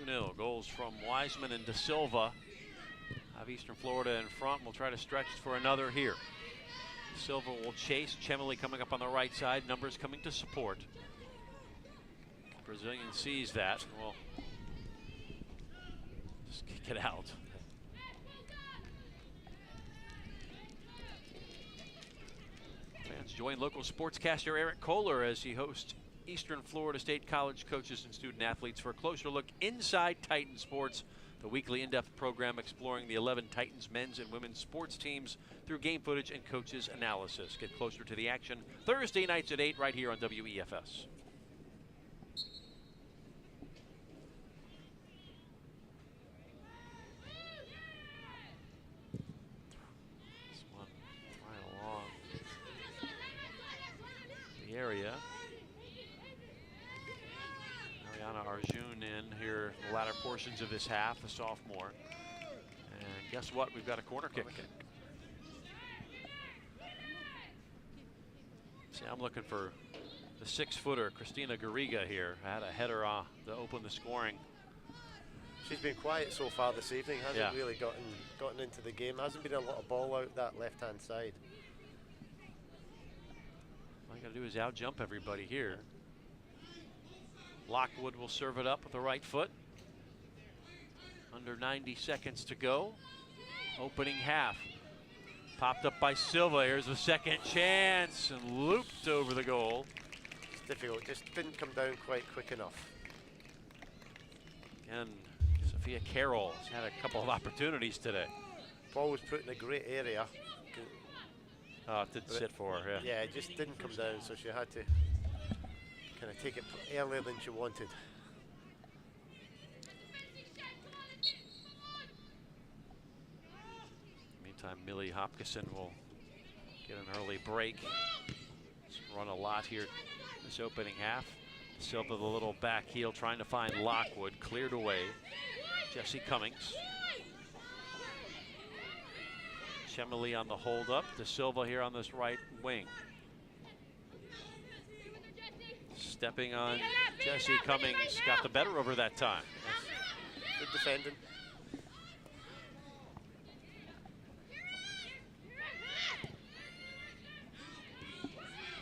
2-0. Goals from Wiseman and De Silva. Have Eastern Florida in front. We'll try to stretch for another here. Silva will chase. Chemily coming up on the right side. Numbers coming to support. Brazilian sees that and will just kick it out. Fans join local sportscaster Eric Kohler as he hosts Eastern Florida State College coaches and student athletes for a closer look inside Titan Sports, the weekly in-depth program exploring the 11 Titans men's and women's sports teams through game footage and coaches analysis. Get closer to the action Thursday nights at 8 right here on WEFS. This one right along the area. Ariana Arjun in here the latter portions of this half, a sophomore. And guess what? We've got a corner kick. See, I'm looking for the 6-footer, Christina Garriga here. Had a header to open the scoring. She's been quiet so far this evening, hasn't Yeah. really gotten into the game. Hasn't been a lot of ball out that left-hand side. All you got to do is out-jump everybody here. Lockwood will serve it up with the right foot. Under 90 seconds to go. Opening half. Popped up by Silva. Here's a second chance and looped over the goal. It's difficult, just didn't come down quite quick enough. And Sophia Carroll has had a couple of opportunities today. Ball was put in a great area. It did sit for her, yeah. Yeah, it just didn't come down, so she had to kind of take it earlier than she wanted. Meantime, Millie Hopkison will get an early break. She's run a lot here this opening half. Silva, the little back heel, trying to find Lockwood. Cleared away. Jesse Cummings. Chemily on the hold up. De Silva here on this right wing. Stepping on Jesse Cummings. Got the better over that time. Good defending.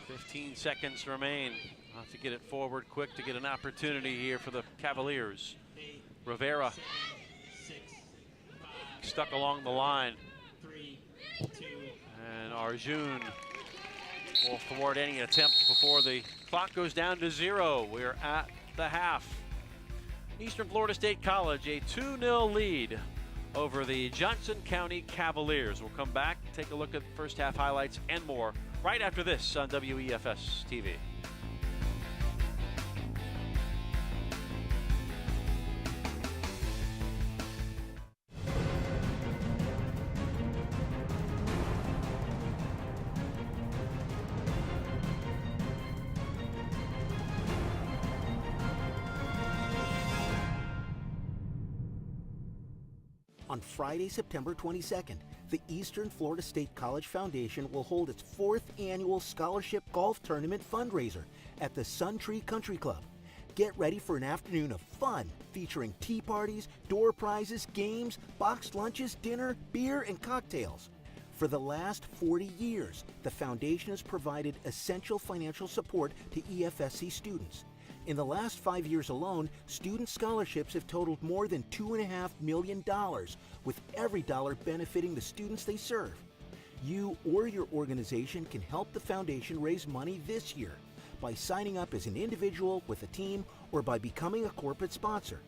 .15 seconds remain. I'll have to get it forward quick to get an opportunity here for the Cavaliers. Rivera stuck along the line. 3, 2. And Arjun will thwart any attempt before the clock goes down to 0. We're at the half. Eastern Florida State College, a 2-0 lead over the Johnson County Cavaliers. We'll come back, take a look at first half highlights and more right after this on WEFS TV. On Friday, September 22nd, the Eastern Florida State College Foundation will hold its 4th annual Scholarship Golf Tournament fundraiser at the Sun Tree Country Club. Get ready for an afternoon of fun featuring tea parties, door prizes, games, boxed lunches, dinner, beer, and cocktails. For the last 40 years, the foundation has provided essential financial support to EFSC students. In the last 5 years alone, student scholarships have totaled more than $2.5 million, with every dollar benefiting the students they serve. You or your organization can help the foundation raise money this year by signing up as an individual with a team or by becoming a corporate sponsor.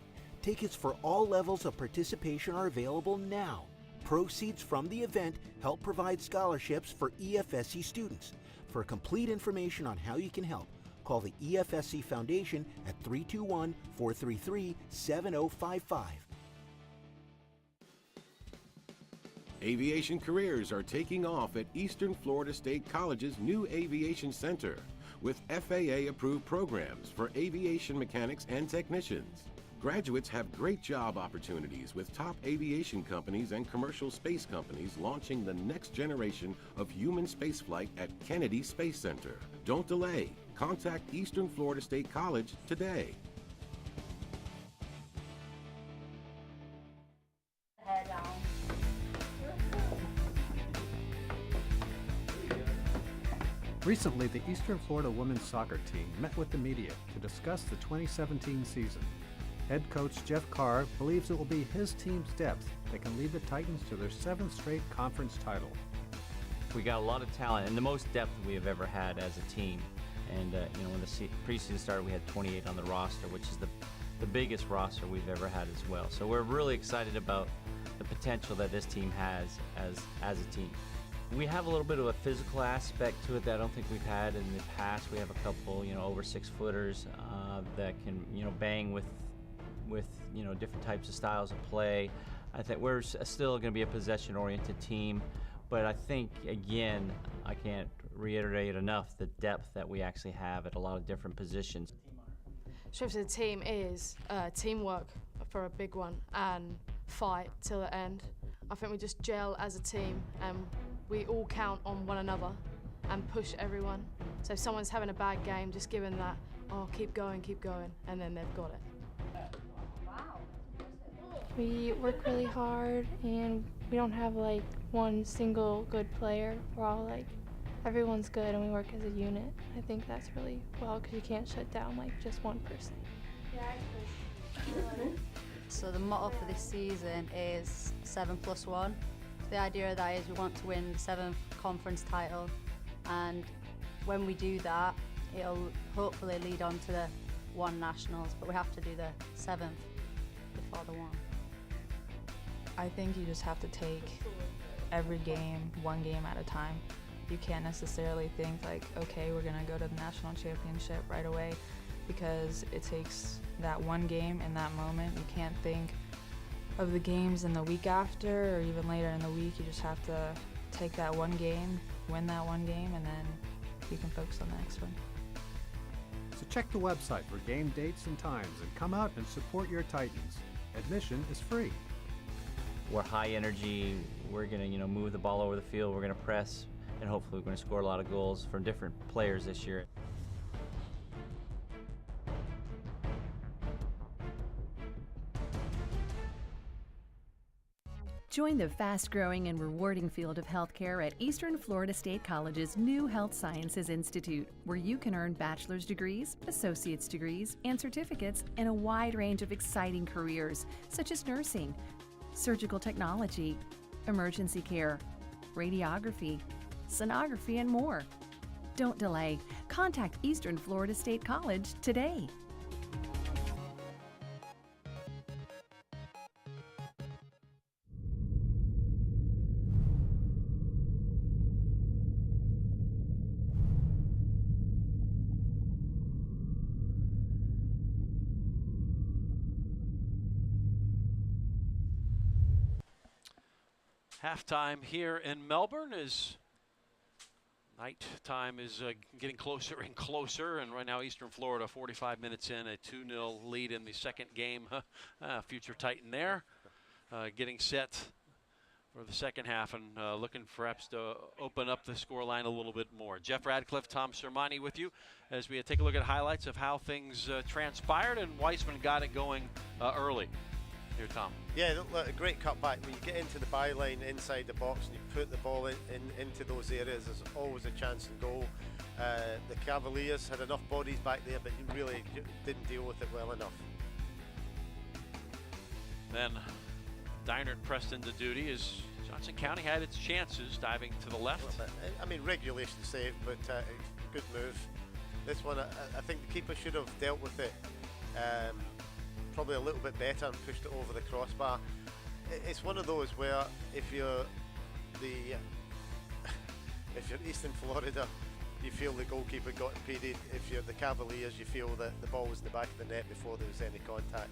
Tickets for all levels of participation are available now. Proceeds from the event help provide scholarships for EFSC students. For complete information on how you can help, call the EFSC Foundation at 321-433-7055. Aviation careers are taking off at Eastern Florida State College's new Aviation Center with FAA-approved programs for aviation mechanics and technicians. Graduates have great job opportunities with top aviation companies and commercial space companies launching the next generation of human spaceflight at Kennedy Space Center. Don't delay. Contact Eastern Florida State College today. Head down. Recently, the Eastern Florida women's soccer team met with the media to discuss the 2017 season. Head coach Jeff Carr believes it will be his team's depth that can lead the Titans to their 7th straight conference title. We got a lot of talent and the most depth we have ever had as a team. And when the preseason started, we had 28 on the roster, which is the biggest roster we've ever had as well. So we're really excited about the potential that this team has as a team. We have a little bit of a physical aspect to it that I don't think we've had in the past. We have a couple, over 6-footers that can, bang with different types of styles of play. I think we're still going to be a possession-oriented team, but I think, again, I can't reiterate enough the depth that we actually have at a lot of different positions. Strength of the team is teamwork for a big one and fight till the end. I think we just gel as a team and we all count on one another and push everyone. So if someone's having a bad game, just give them that, keep going, and then they've got it. We work really hard and we don't have one single good player. We're all everyone's good and we work as a unit. I think that's really well because you can't shut down just one person. So the motto for this season is 7+1. The idea of that is we want to win the 7th conference title, and when we do that, it'll hopefully lead on to the 1 nationals, but we have to do the 7th before the 1. I think you just have to take every game, one game at a time. You can't necessarily think okay, we're gonna go to the national championship right away, because it takes that one game in that moment. You can't think of the games in the week after or even later in the week. You just have to take that one game, win that one game, and then you can focus on the next one. So check the website for game dates and times and come out and support your Titans. Admission is free. We're high energy. We're going to, move the ball over the field. We're going to press, and hopefully we're going to score a lot of goals from different players this year. Join the fast-growing and rewarding field of healthcare at Eastern Florida State College's new Health Sciences Institute, where you can earn bachelor's degrees, associate's degrees, and certificates in a wide range of exciting careers, such as nursing, surgical technology, emergency care, radiography, sonography, and more. Don't delay. Contact Eastern Florida State College today. Halftime here in Melbourne is night time is getting closer and closer, and right now Eastern Florida 45 minutes in, a 2-0 lead in the second game. Future Titan there, getting set for the second half and looking perhaps to open up the scoreline a little bit more. Jeff Radcliffe, Tom Sermani with you as we take a look at highlights of how things transpired, and Wiseman got it going early. Here, Tom. Yeah, look, a great cutback. When you get into the byline inside the box and you put the ball into those areas, there's always a chance in goal. The Cavaliers had enough bodies back there, but you really didn't deal with it well enough. Then Deinert pressed into duty as Johnson County had its chances, diving to the left. I mean, regulation save, but good move. This one, I think the keeper should have dealt with it probably a little bit better and pushed it over the crossbar. It's one of those where if you're Eastern Florida, you feel the goalkeeper got impeded. If you're the Cavaliers, you feel that the ball was in the back of the net before there was any contact.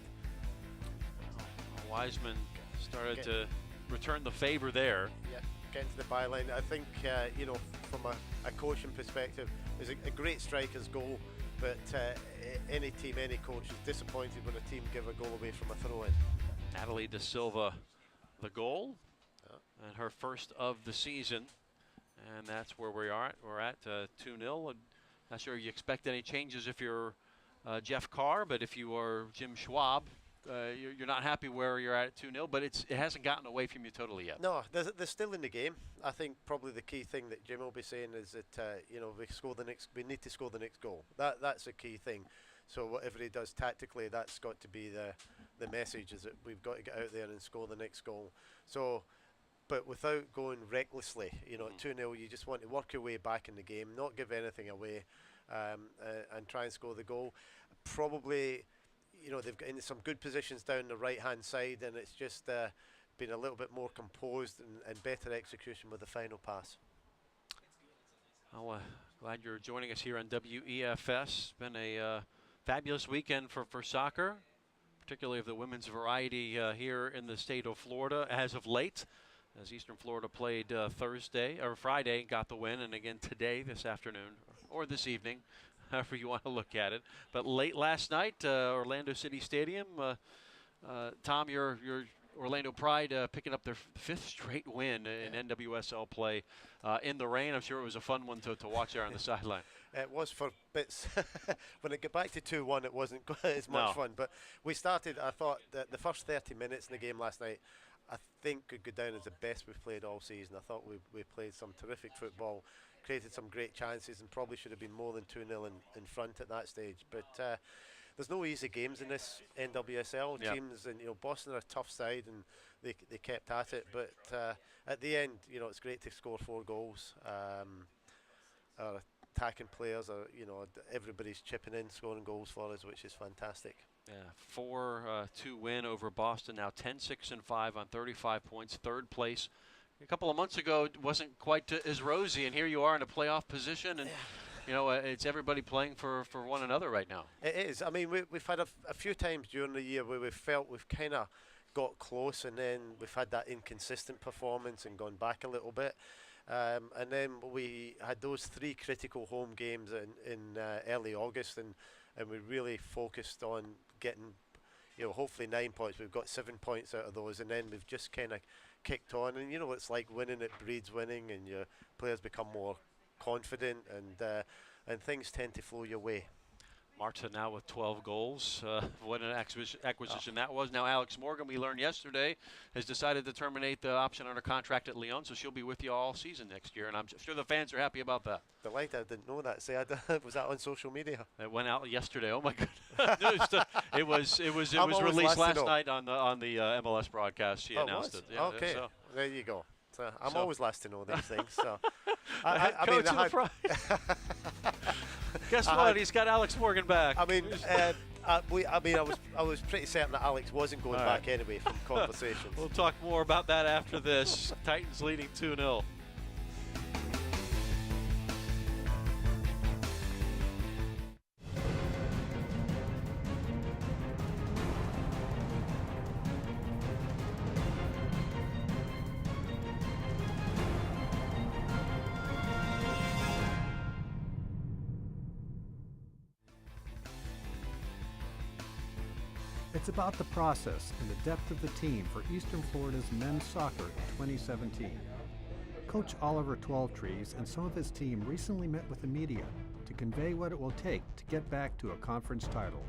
Wiseman started to return the favor there. Yeah, getting to the byline. I think, you know, from a coaching perspective, it was a great striker's goal, but any team, any coach is disappointed when a team give a goal away from a throw-in. Natalie Da Silva, the goal, and her first of the season, and that's where we are. We're at 2-0. Not sure you expect any changes if you're Jeff Carr, but if you are Jim Schwab, you're not happy where you're at 2-0, but it hasn't gotten away from you totally yet. No, they're still in the game. I think probably the key thing that Jim will be saying is that you know, we need to score the next goal. That's a key thing. So whatever he does tactically, that's got to be the message, is that we've got to get out there and score the next goal. So, but without going recklessly, you know, at 2-0, you just want to work your way back in the game, not give anything away, and try and score the goal. Probably, you know, they've got into some good positions down the right-hand side, and it's just been a little bit more composed and better execution with the final pass. Well, glad you're joining us here on WEFS. It's been a fabulous weekend for soccer, particularly of the women's variety here in the state of Florida as of late, as Eastern Florida played Friday, got the win, and again today, this afternoon, or this evening, however you want to look at it. But late last night, Orlando City Stadium, Tom, your Orlando Pride picking up their 5th straight win in NWSL play in the rain. I'm sure it was a fun one to watch there on the sideline. It was for bits. When it got back to 2-1, it wasn't as much fun. But we started, I thought, that the first 30 minutes in the game last night, I think could go down as the best we've played all season. I thought we played some terrific football, created some great chances, and probably should have been more than 2-0 in front at that stage. But there's no easy games in this NWSL. Teams, and you know, Boston are a tough side, and they kept at it. But at the end, you know, it's great to score 4 goals. Our attacking players are, you know, everybody's chipping in, scoring goals for us, which is fantastic. Yeah, 4-2 win over Boston. Now 10-6-5 on 35 points, 3rd place. A couple of months ago, it wasn't quite as rosy, and here you are in a playoff position, and you know, it's everybody playing for one another right now. It is. I mean, we've had a few times during the year where we felt we've kind of got close, and then we've had that inconsistent performance and gone back a little bit. And then we had those 3 critical home games in early August, and we really focused on getting, you know, hopefully 9 points. We've got 7 points out of those, and then we've just kind of kicked on. And you know, it's like winning, it breeds winning, and your players become more confident, and things tend to flow your way. Marta now with 12 goals. What an acquisition that was. Now Alex Morgan, we learned yesterday, has decided to terminate the option on her contract at Lyon, so she'll be with you all season next year, and I'm sure the fans are happy about that. Delighted. I didn't know that. Was that on social media? It went out yesterday. Oh my goodness! it was released last night on the MLS broadcast. She announced it. Yeah, okay, so. There you go. So I'm always last to know these things. So I mean, guess what? He's got Alex Morgan back. I mean, I was pretty certain that Alex wasn't going back anyway from conversations. We'll talk more about that after this. Titans leading 2-0. It's about the process and the depth of the team for Eastern Florida's men's soccer in 2017. Coach Oliver Twelvetrees and some of his team recently met with the media to convey what it will take to get back to a conference title.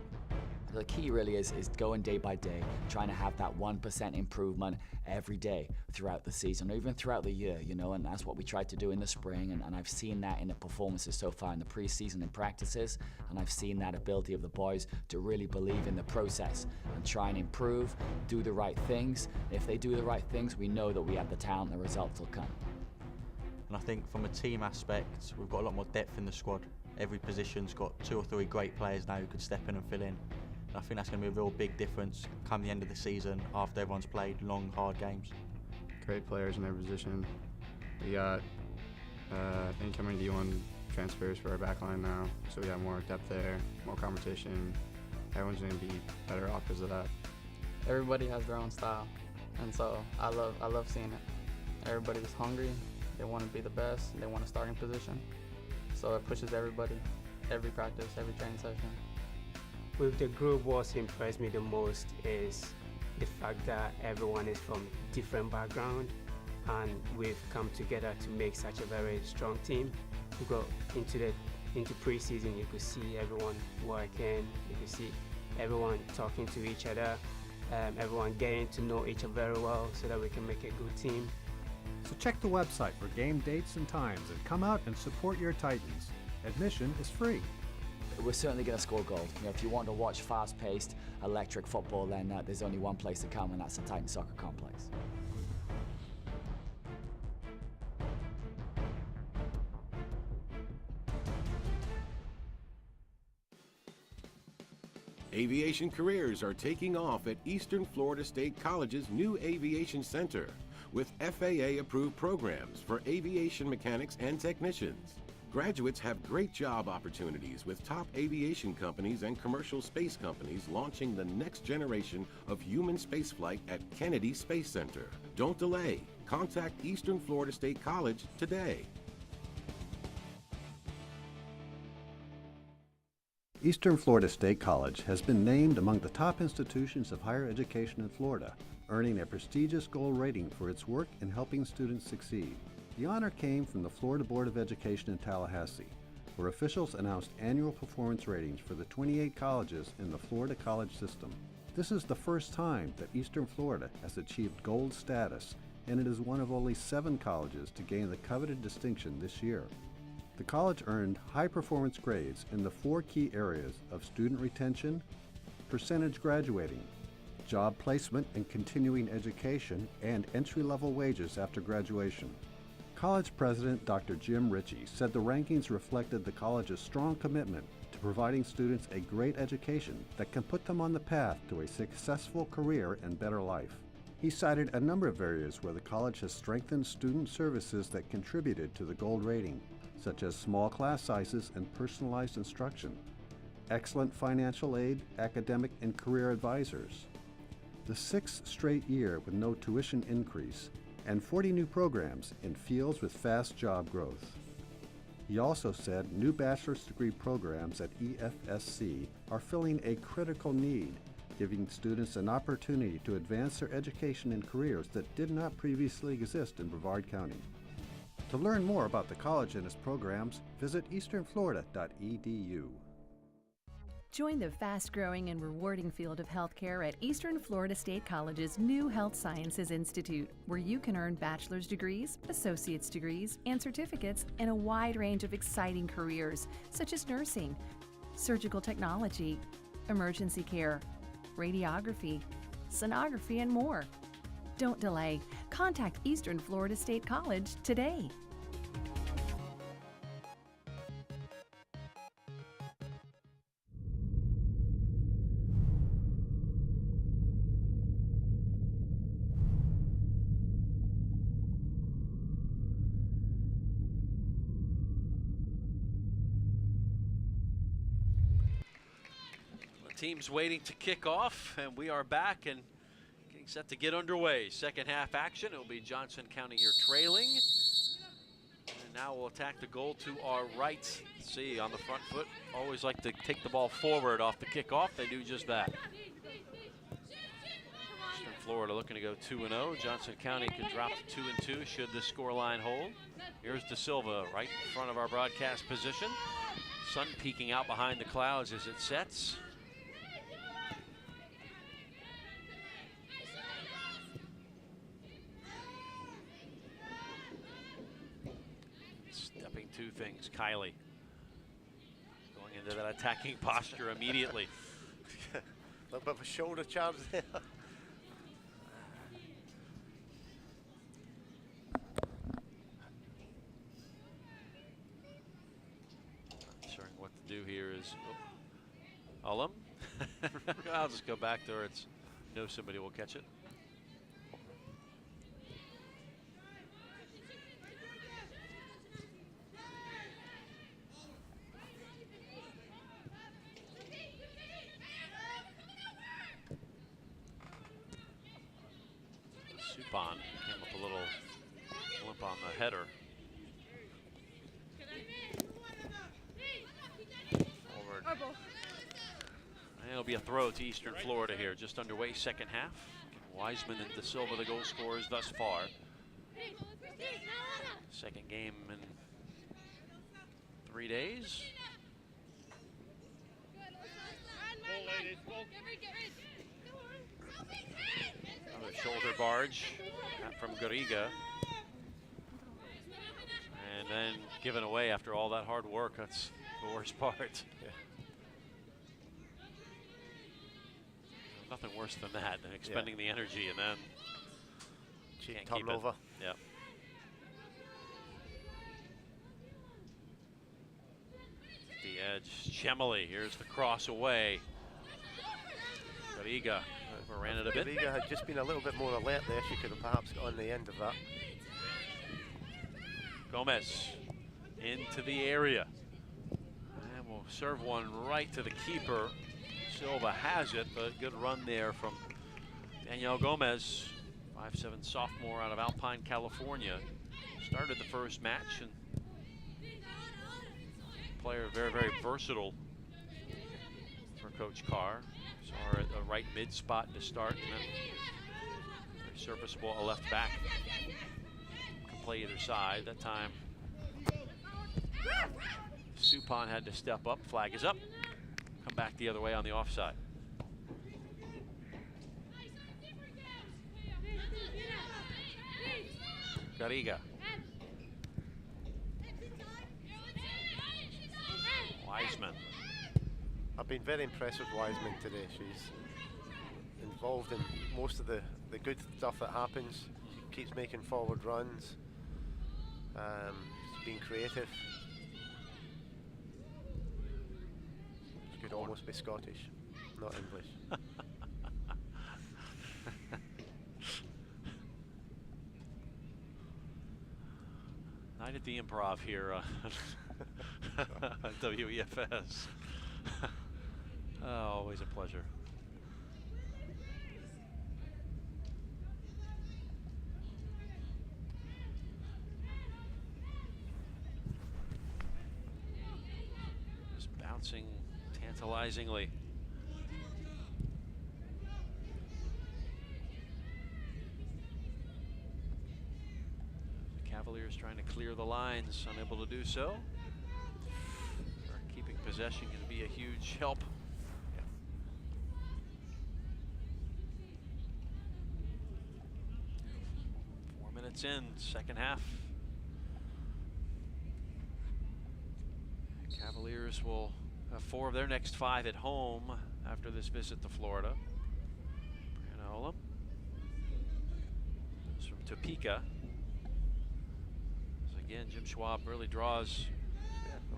The key really is going day by day, trying to have that 1% improvement every day throughout the season, or even throughout the year, you know, and that's what we tried to do in the spring, and I've seen that in the performances so far in the preseason and practices, and I've seen that ability of the boys to really believe in the process and try and improve, do the right things. If they do the right things, we know that we have the talent, the results will come. And I think from a team aspect, we've got a lot more depth in the squad. Every position's got 2 or 3 great players now who could step in and fill in. I think that's going to be a real big difference come the end of the season after everyone's played long, hard games. Great players in their position. We got incoming D1 transfers for our backline now, so we have more depth there, more competition. Everyone's going to be better off because of that. Everybody has their own style, and so I love seeing it. Everybody's hungry. They want to be the best. They want a starting position. So it pushes everybody, every practice, every training session. With the group, what's impressed me the most is the fact that everyone is from different background, and we've come together to make such a very strong team. We got into preseason, you could see everyone working, you could see everyone talking to each other, everyone getting to know each other very well so that we can make a good team. So check the website for game dates and times and come out and support your Titans. Admission is free. We're certainly going to score goals. You know, if you want to watch fast-paced, electric football, then there's only one place to come, and that's the Titan Soccer Complex. Aviation careers are taking off at Eastern Florida State College's new Aviation Center, with FAA-approved programs for aviation mechanics and technicians. Graduates have great job opportunities with top aviation companies and commercial space companies launching the next generation of human spaceflight at Kennedy Space Center. Don't delay. Contact Eastern Florida State College today. Eastern Florida State College has been named among the top institutions of higher education in Florida, earning a prestigious gold rating for its work in helping students succeed. The honor came from the Florida Board of Education in Tallahassee, where officials announced annual performance ratings for the 28 colleges in the Florida college system. This is the first time that Eastern Florida has achieved gold status, and it is one of only 7 colleges to gain the coveted distinction this year. The college earned high performance grades in the 4 key areas of student retention, percentage graduating, job placement and continuing education, and entry-level wages after graduation. College President Dr. Jim Ritchie said the rankings reflected the college's strong commitment to providing students a great education that can put them on the path to a successful career and better life. He cited a number of areas where the college has strengthened student services that contributed to the gold rating, such as small class sizes and personalized instruction, excellent financial aid, academic and career advisors, the 6th straight year with no tuition increase, and 40 new programs in fields with fast job growth. He also said new bachelor's degree programs at EFSC are filling a critical need, giving students an opportunity to advance their education in careers that did not previously exist in Brevard County. To learn more about the college and its programs, visit easternflorida.edu. Join the fast-growing and rewarding field of healthcare at Eastern Florida State College's new Health Sciences Institute, where you can earn bachelor's degrees, associate's degrees, and certificates in a wide range of exciting careers, such as nursing, surgical technology, emergency care, radiography, sonography, and more. Don't delay. Contact Eastern Florida State College today. Team's waiting to kick off, and we are back and getting set to get underway. Second half action. It'll be Johnson County here trailing. And now we'll attack the goal to our right. See, on the front foot, always like to take the ball forward off the kickoff. They do just that. Florida looking to go 2-0. Johnson County could drop to 2-2 should the scoreline hold. Here's De Silva right in front of our broadcast position. Sun peeking out behind the clouds as it sets. Stepping two things, Kylie. Going into that attacking posture immediately. A little bit of a shoulder charge there. Showing what to do here is Ullum. I'll just go back there. It's know somebody will catch it. Suppan came up a little limp on the header. Forward. And it'll be a throw to Eastern Florida here, just underway second half. Wiseman and De Silva the goal scorers thus far. Second game in 3 days. Another shoulder barge from Garriga. And then given away after all that hard work. That's the worst part. Yeah. Nothing worse than that, than expending the energy and then can't keep it. Yep. The edge, Chemily, here's the cross away. Garriga overran it a bit. Garriga had just been a little bit more alert there. She could have perhaps got on the end of that. Gomez into the area. And we'll serve one right to the keeper. Silva has it, but good run there from Danielle Gomez, 5'7" sophomore out of Alpine, California. Started the first match and player very, very versatile for Coach Carr. Saw her at the right mid spot to start, and then very serviceable a left back. Can play either side. That time Suppan had to step up. Flag is up. Come back the other way on the offside. Garriga. Wiseman. I've been very impressed with Wiseman today. She's involved in most of the good stuff that happens. She keeps making forward runs. She's being creative. She could almost be Scottish, not English. Night at the Improv here at WEFS. Always a pleasure. Just bouncing tantalizingly. The Cavaliers trying to clear the lines, unable to do so. Keeping possession can be a huge help. 4 minutes in, second half. Cavaliers will have 4 of their next 5 at home after this visit to Florida. Brianna Ullum. This from Topeka. So again, Jim Schwab really draws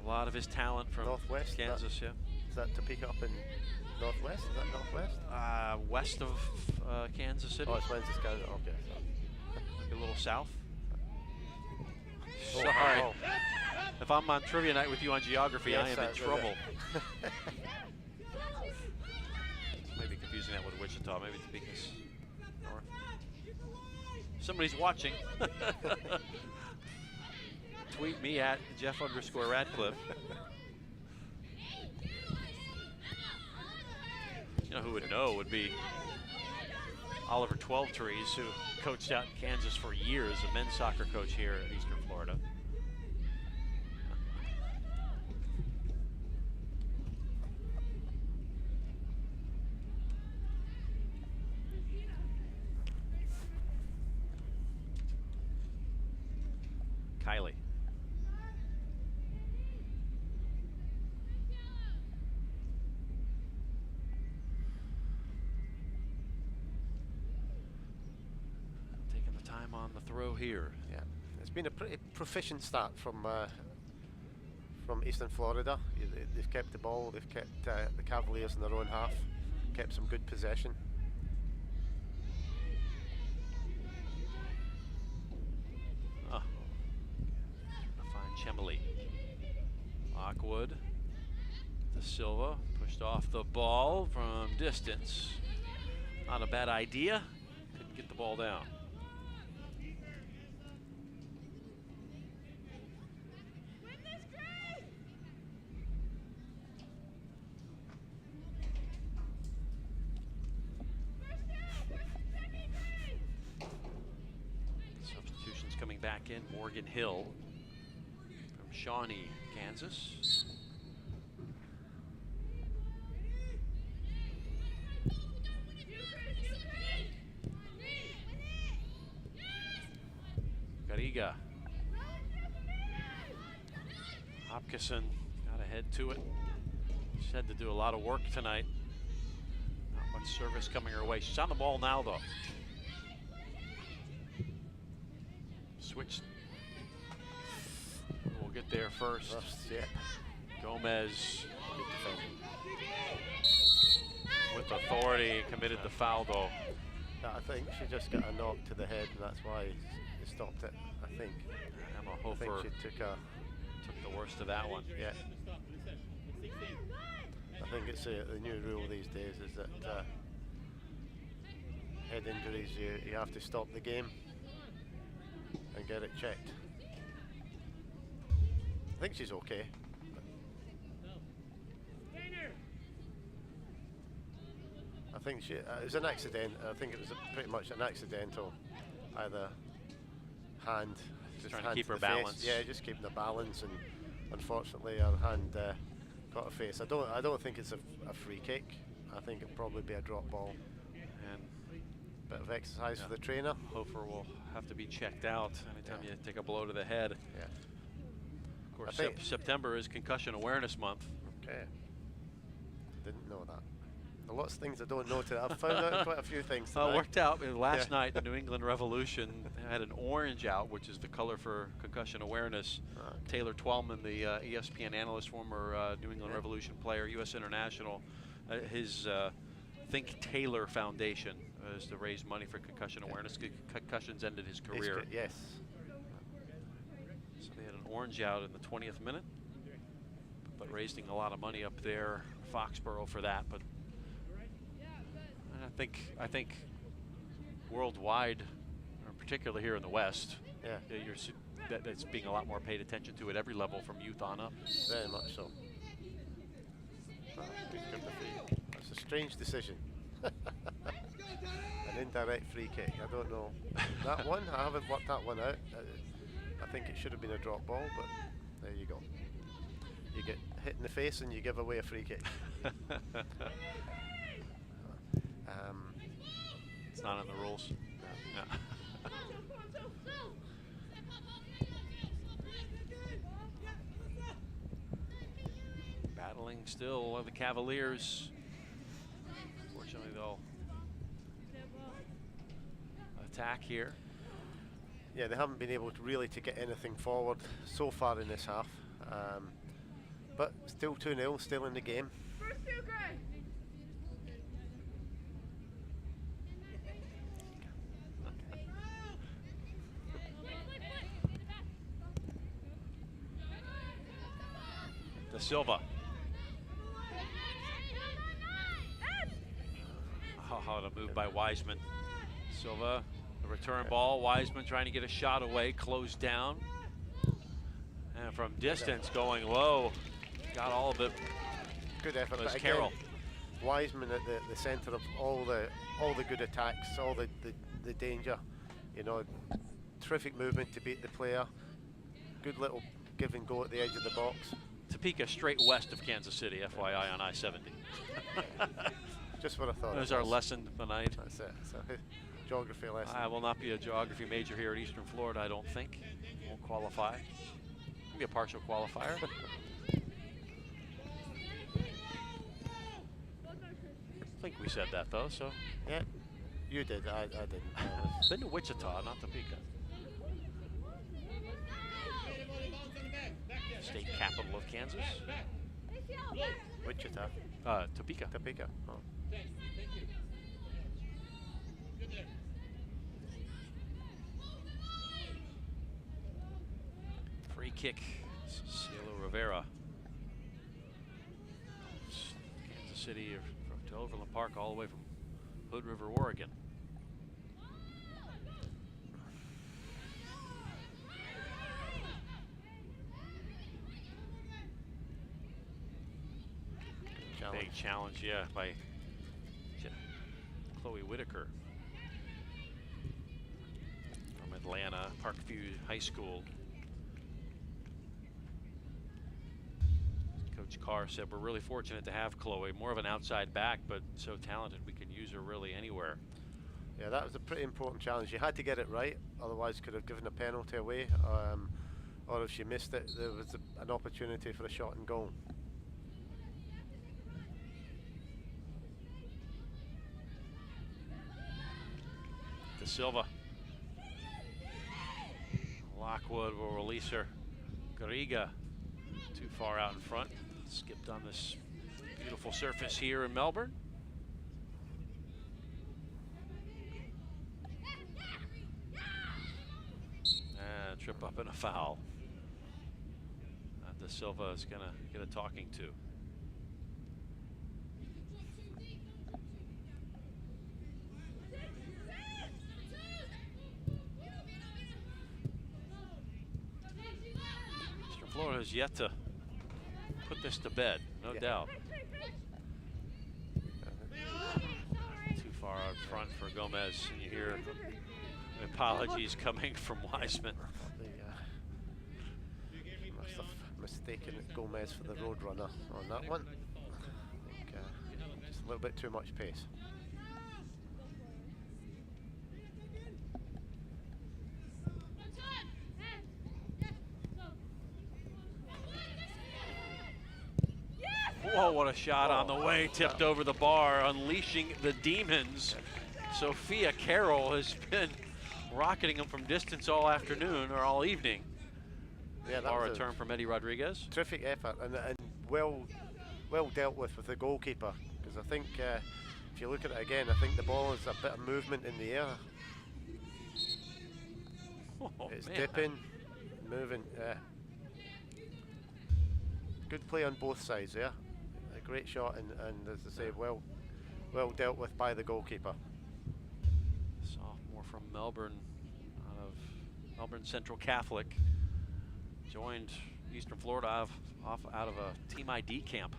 a lot of his talent from Northwest, Kansas. Is that Topeka up in Northwest? Is that Northwest? West of Kansas City. Oh, it's Kansas. Okay. A little south. Oh, Sorry. wow. If I'm on trivia night with you on geography, Yes, I am in that's trouble. right. Maybe confusing that with Wichita. Maybe Topeka's north. Somebody's watching. Tweet me at Jeff_Radcliffe. You know who would know would be Oliver Twelvetrees, who coached out in Kansas for years, a men's soccer coach here at Eastern Florida. Kylie. Taking the time on the throw here. Yeah, it's been a pretty proficient start from Eastern Florida. They've kept the ball, they've kept the Cavaliers in their own half, kept some good possession. Oh. Find Chemley. Lockwood. De Silva pushed off the ball from distance. Not a bad idea. Couldn't get the ball down. Substitutions coming back in. Morgan Hill from Shawnee, Kansas. Gariga. Hopkisson got to head to it. She's had to do a lot of work tonight. Not much service coming her way. She's on the ball now, though. Switch. We'll get there first. Yeah. Gomez with authority committed the foul, though. I think she just got a knock to the head, and that's why he stopped it. I think. Emma I Hofer think she took the worst of that one. Yeah. I think it's the new rule these days is that head injuries, you have to stop the game and get it checked. I think she's okay. I think it was an accident. I think it was pretty much an accidental, either hand, Just trying to hand keep her the face. balance. Yeah, just keeping the balance, and unfortunately her hand got her face. I don't think it's a free kick. I think it'll probably be a drop ball. And bit of exercise for the trainer. Hofer will have to be checked out anytime you take a blow to the head. Yeah. Of course, September is Concussion Awareness Month. Okay. Didn't know that. Lots of things I don't know today. I've found out quite a few things tonight. It worked out. Last night, the New England Revolution had an orange out, which is the color for concussion awareness. Taylor Twellman, the ESPN analyst, former New England Revolution player, U.S. international, his Think Taylor Foundation is to raise money for concussion awareness. Concussions ended his career. Yes. So they had an orange out in the 20th minute, but raising a lot of money up there, Foxborough, for that. But I think worldwide, or particularly here in the West, that's being a lot more paid attention to at every level, from youth on up. Very much so. That's a strange decision. An indirect free kick. I don't know that one. I haven't worked that one out. I think it should have been a drop ball, but there you go. You get hit in the face and you give away a free kick. It's not in the rules. No. Battling still the Cavaliers. Unfortunately, they'll attack here. Yeah, they haven't been able to really get anything forward so far in this half. But still 2-0, still in the game. De Silva. How to move by Wiseman. Silva, the return ball. Wiseman trying to get a shot away, closed down. And from distance, going low. Got all of it. Good effort. It was but Carroll. again, Wiseman at the centre of all the good attacks, all the danger. You know, terrific movement to beat the player. Good little give and go at the edge of the box. Topeka, straight west of Kansas City, FYI, on I-70. Just what I thought. There's our lesson tonight. That's it. So, geography lesson. I will not be a geography major here at Eastern Florida, I don't think. Won't qualify. Maybe a partial qualifier. I think we said that though, so. Yeah, you did. I didn't. Been to Wichita, not Topeka. State capital of Kansas. Wichita. Topeka. Topeka. Oh. Free kick, Cielo Rivera. Kansas City to Overland Park, all the way from Hood River, Oregon. Big challenge, yeah, by Chloe Whitaker from Atlanta, Parkview High School. Coach Carr said we're really fortunate to have Chloe, more of an outside back, but so talented we can use her really anywhere. Yeah, that was a pretty important challenge. You had to get it right, otherwise could have given a penalty away, or if she missed it, there was an opportunity for a shot and goal. De Silva. Lockwood will release her. Garriga too far out in front. Skipped on this beautiful surface here in Melbourne. And trip up and a foul. De Silva is gonna get a talking to. Florida has yet to put this to bed, no doubt. Too far out front for Gomez, and you hear apologies coming from Wiseman. Must have mistaken Gomez for the Roadrunner on that one. I think just a little bit too much pace. Whoa, what a shot on the way, tipped over the bar, unleashing the demons. Sophia Carroll has been rocketing them from distance all afternoon or all evening. Yeah, that Bar was return from Eddie Rodriguez. Terrific effort and well dealt with the goalkeeper, because I think if you look at it again, I think the ball has a bit of movement in the air. Oh, it's man. dipping, moving. Good play on both sides there. A great shot and as I say, well dealt with by the goalkeeper. Sophomore from Melbourne, out of Melbourne Central Catholic, joined Eastern Florida out of a Team ID camp.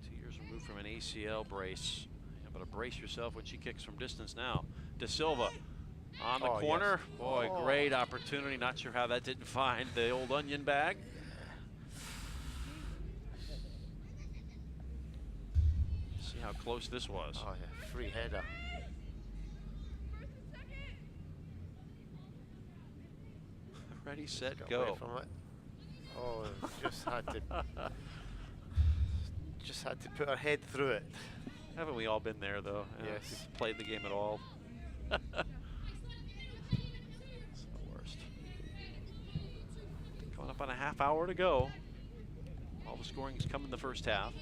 2 years removed from an ACL brace. Yeah, but brace yourself when she kicks from distance now. De Silva on the corner. Yes. Boy, great opportunity. Not sure how that didn't find the old onion bag. See how close this was. Oh yeah, free header. Ready, set, Got go. away from it. Oh, just had to put our head through it. Haven't we all been there though? Yes. If you've played the game at all. It's the worst. Coming up on a half hour to go. All the scoring has come in the first half.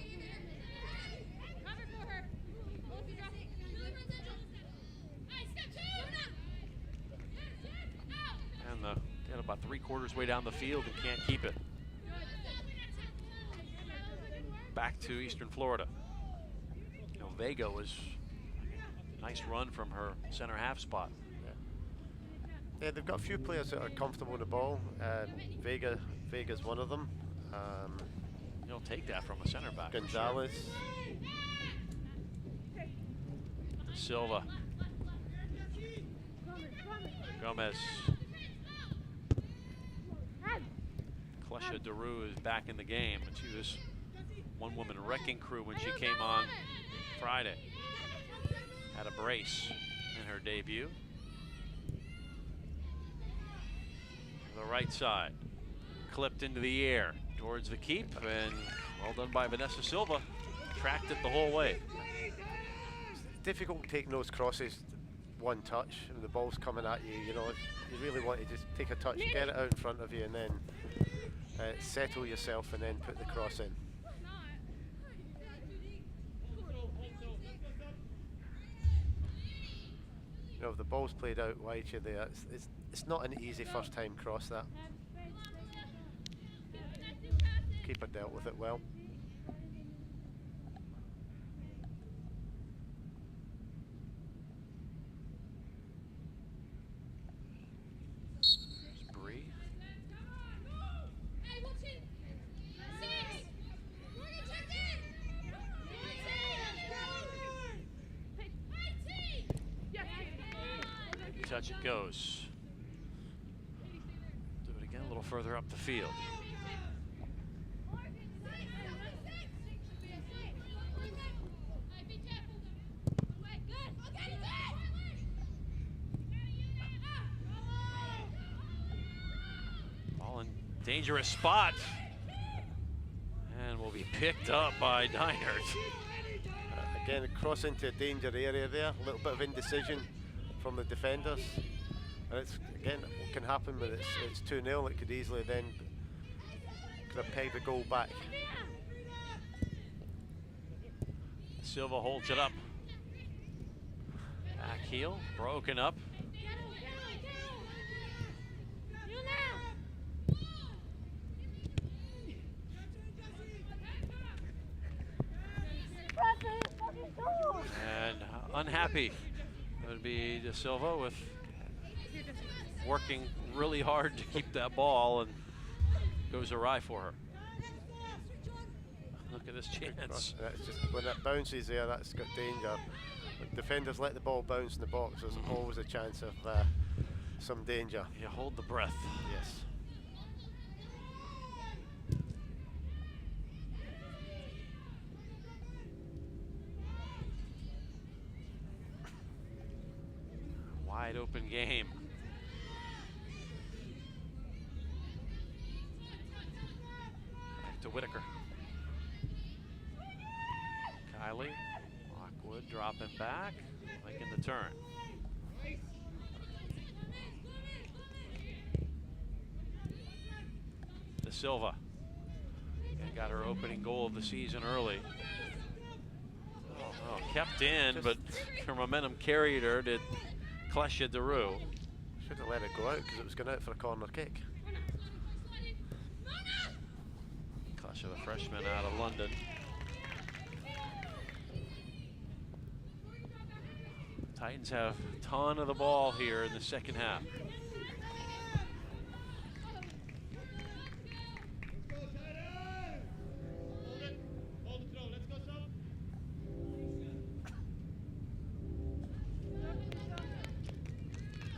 And get about 3/4 way down the field and can't keep it. Back to Eastern Florida. You know, Vega was a nice run from her center half spot. Yeah, they've got a few players that are comfortable with the ball. Vega's one of them. He'll take that from a center back. Gonzalez. Silva. Gomez. Klesha Daru is back in the game. And she was one-woman wrecking crew when she came on Friday. Had a brace in her debut. The right side. Clipped into the air towards the keep, and well done by Vanessa Silva. Tracked it the whole way. It's difficult taking those crosses one touch, and the ball's coming at you. You know, you really want to just take a touch, get it out in front of you, and then settle yourself, and then put the cross in. You know, if the ball's played out wide you there, it's not an easy first time cross, that. Keeper dealt with it well. Bree. Touch it goes. Do it again a little further up the field. Ball in dangerous spot. And will be picked up by Deinert. Again, cross into a danger area there. A little bit of indecision from the defenders. And it's, again, what can happen when it's 2-0, it could easily then could have pegged the goal back. Silva holds it up. Back heel, broken up. And unhappy would be De Silva with working really hard to keep that ball, and goes awry for her. Look at this chance. That's just, when that bounces there, that's got danger. When defenders let the ball bounce in the box, there's always a chance of some danger. You hold the breath. Yes. Wide open game. Back to Whitaker. Kylie. Lockwood dropping back, making the turn. De Silva. And got her opening goal of the season early. Oh, kept in, but her momentum carried her to Klesha Daru. Should have let it go out because it was going out for a corner kick. Klesha, the freshman out of London. Titans have a ton of the ball here in the second half.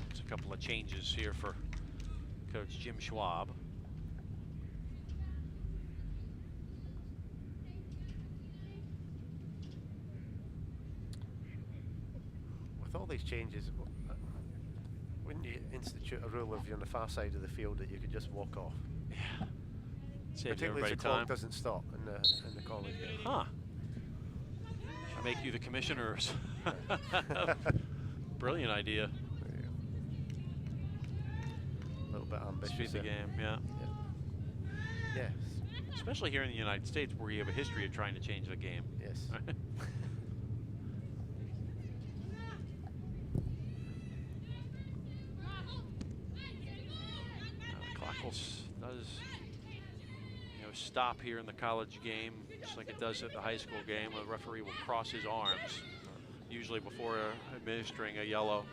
There's a couple of changes here for Coach Jim Schwab. With all these changes, wouldn't you institute a rule if you're on the far side of the field that you could just walk off? Yeah. Save Particularly everybody if the clock time. doesn't stop in the college game. Huh. I make you the commissioners. Brilliant idea. A little bit ambitious. Speed the there. game, yeah. Yes. Especially here in the United States, where you have a history of trying to change the game. Yes. The clock does stop here in the college game, just like it does at the high school game. The referee will cross his arms, usually before administering a yellow.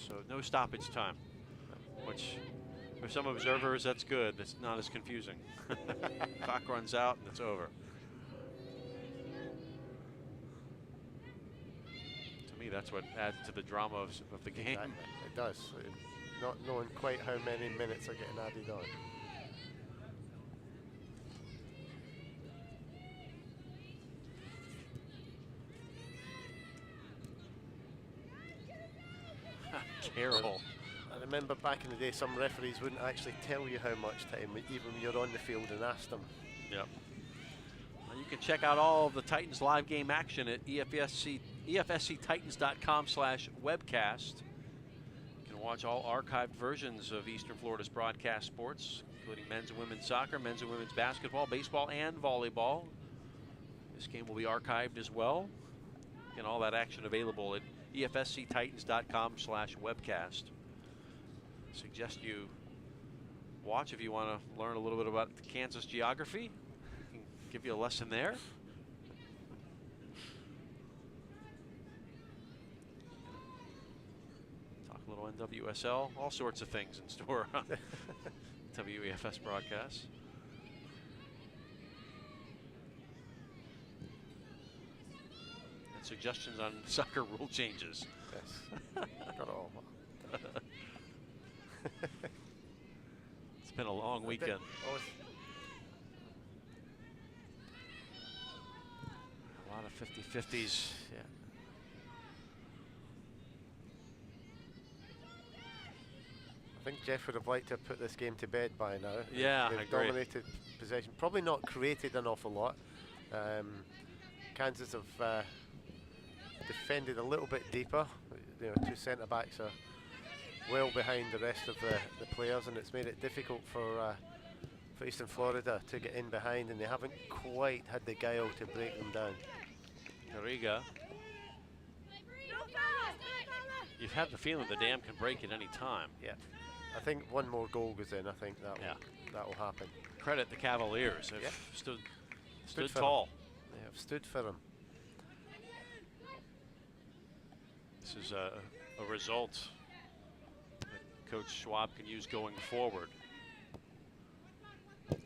So no stoppage time, which for some observers, that's good. It's not as confusing. Clock runs out and it's over. To me, that's what adds to the drama of the game. Exactly. It does. Not knowing quite how many minutes are getting added on. Carroll. I remember back in the day, some referees wouldn't actually tell you how much time, even when you're on the field and asked them. Yep. Well, you can check out all of the Titans live game action at EFSCTitans.com/webcast. You can watch all archived versions of Eastern Florida's broadcast sports, including men's and women's soccer, men's and women's basketball, baseball, and volleyball. This game will be archived as well. And all that action available at EFSCTitans.com/webcast. Suggest you watch if you want to learn a little bit about Kansas geography. I can give you a lesson there. Talk a little NWSL, all sorts of things in store on WEFS broadcasts. And suggestions on soccer rule changes. Yes, got it all. It's been a long weekend. A lot of 50-50s. Yeah. I think Jeff would have liked to have put this game to bed by now. Yeah, They've I agree. dominated possession. Probably not created an awful lot. Kansas have defended a little bit deeper. You know, two centre backs are well behind the rest of the players, and it's made it difficult for Eastern Florida to get in behind, and they haven't quite had the guile to break them down. Garriga. You've had the feeling the dam can break at any time. Yeah. I think one more goal goes in. I think that will happen. Credit the Cavaliers. They've Yeah. stood for tall. them. They have stood for them. This is a result that Coach Schwab can use going forward. Get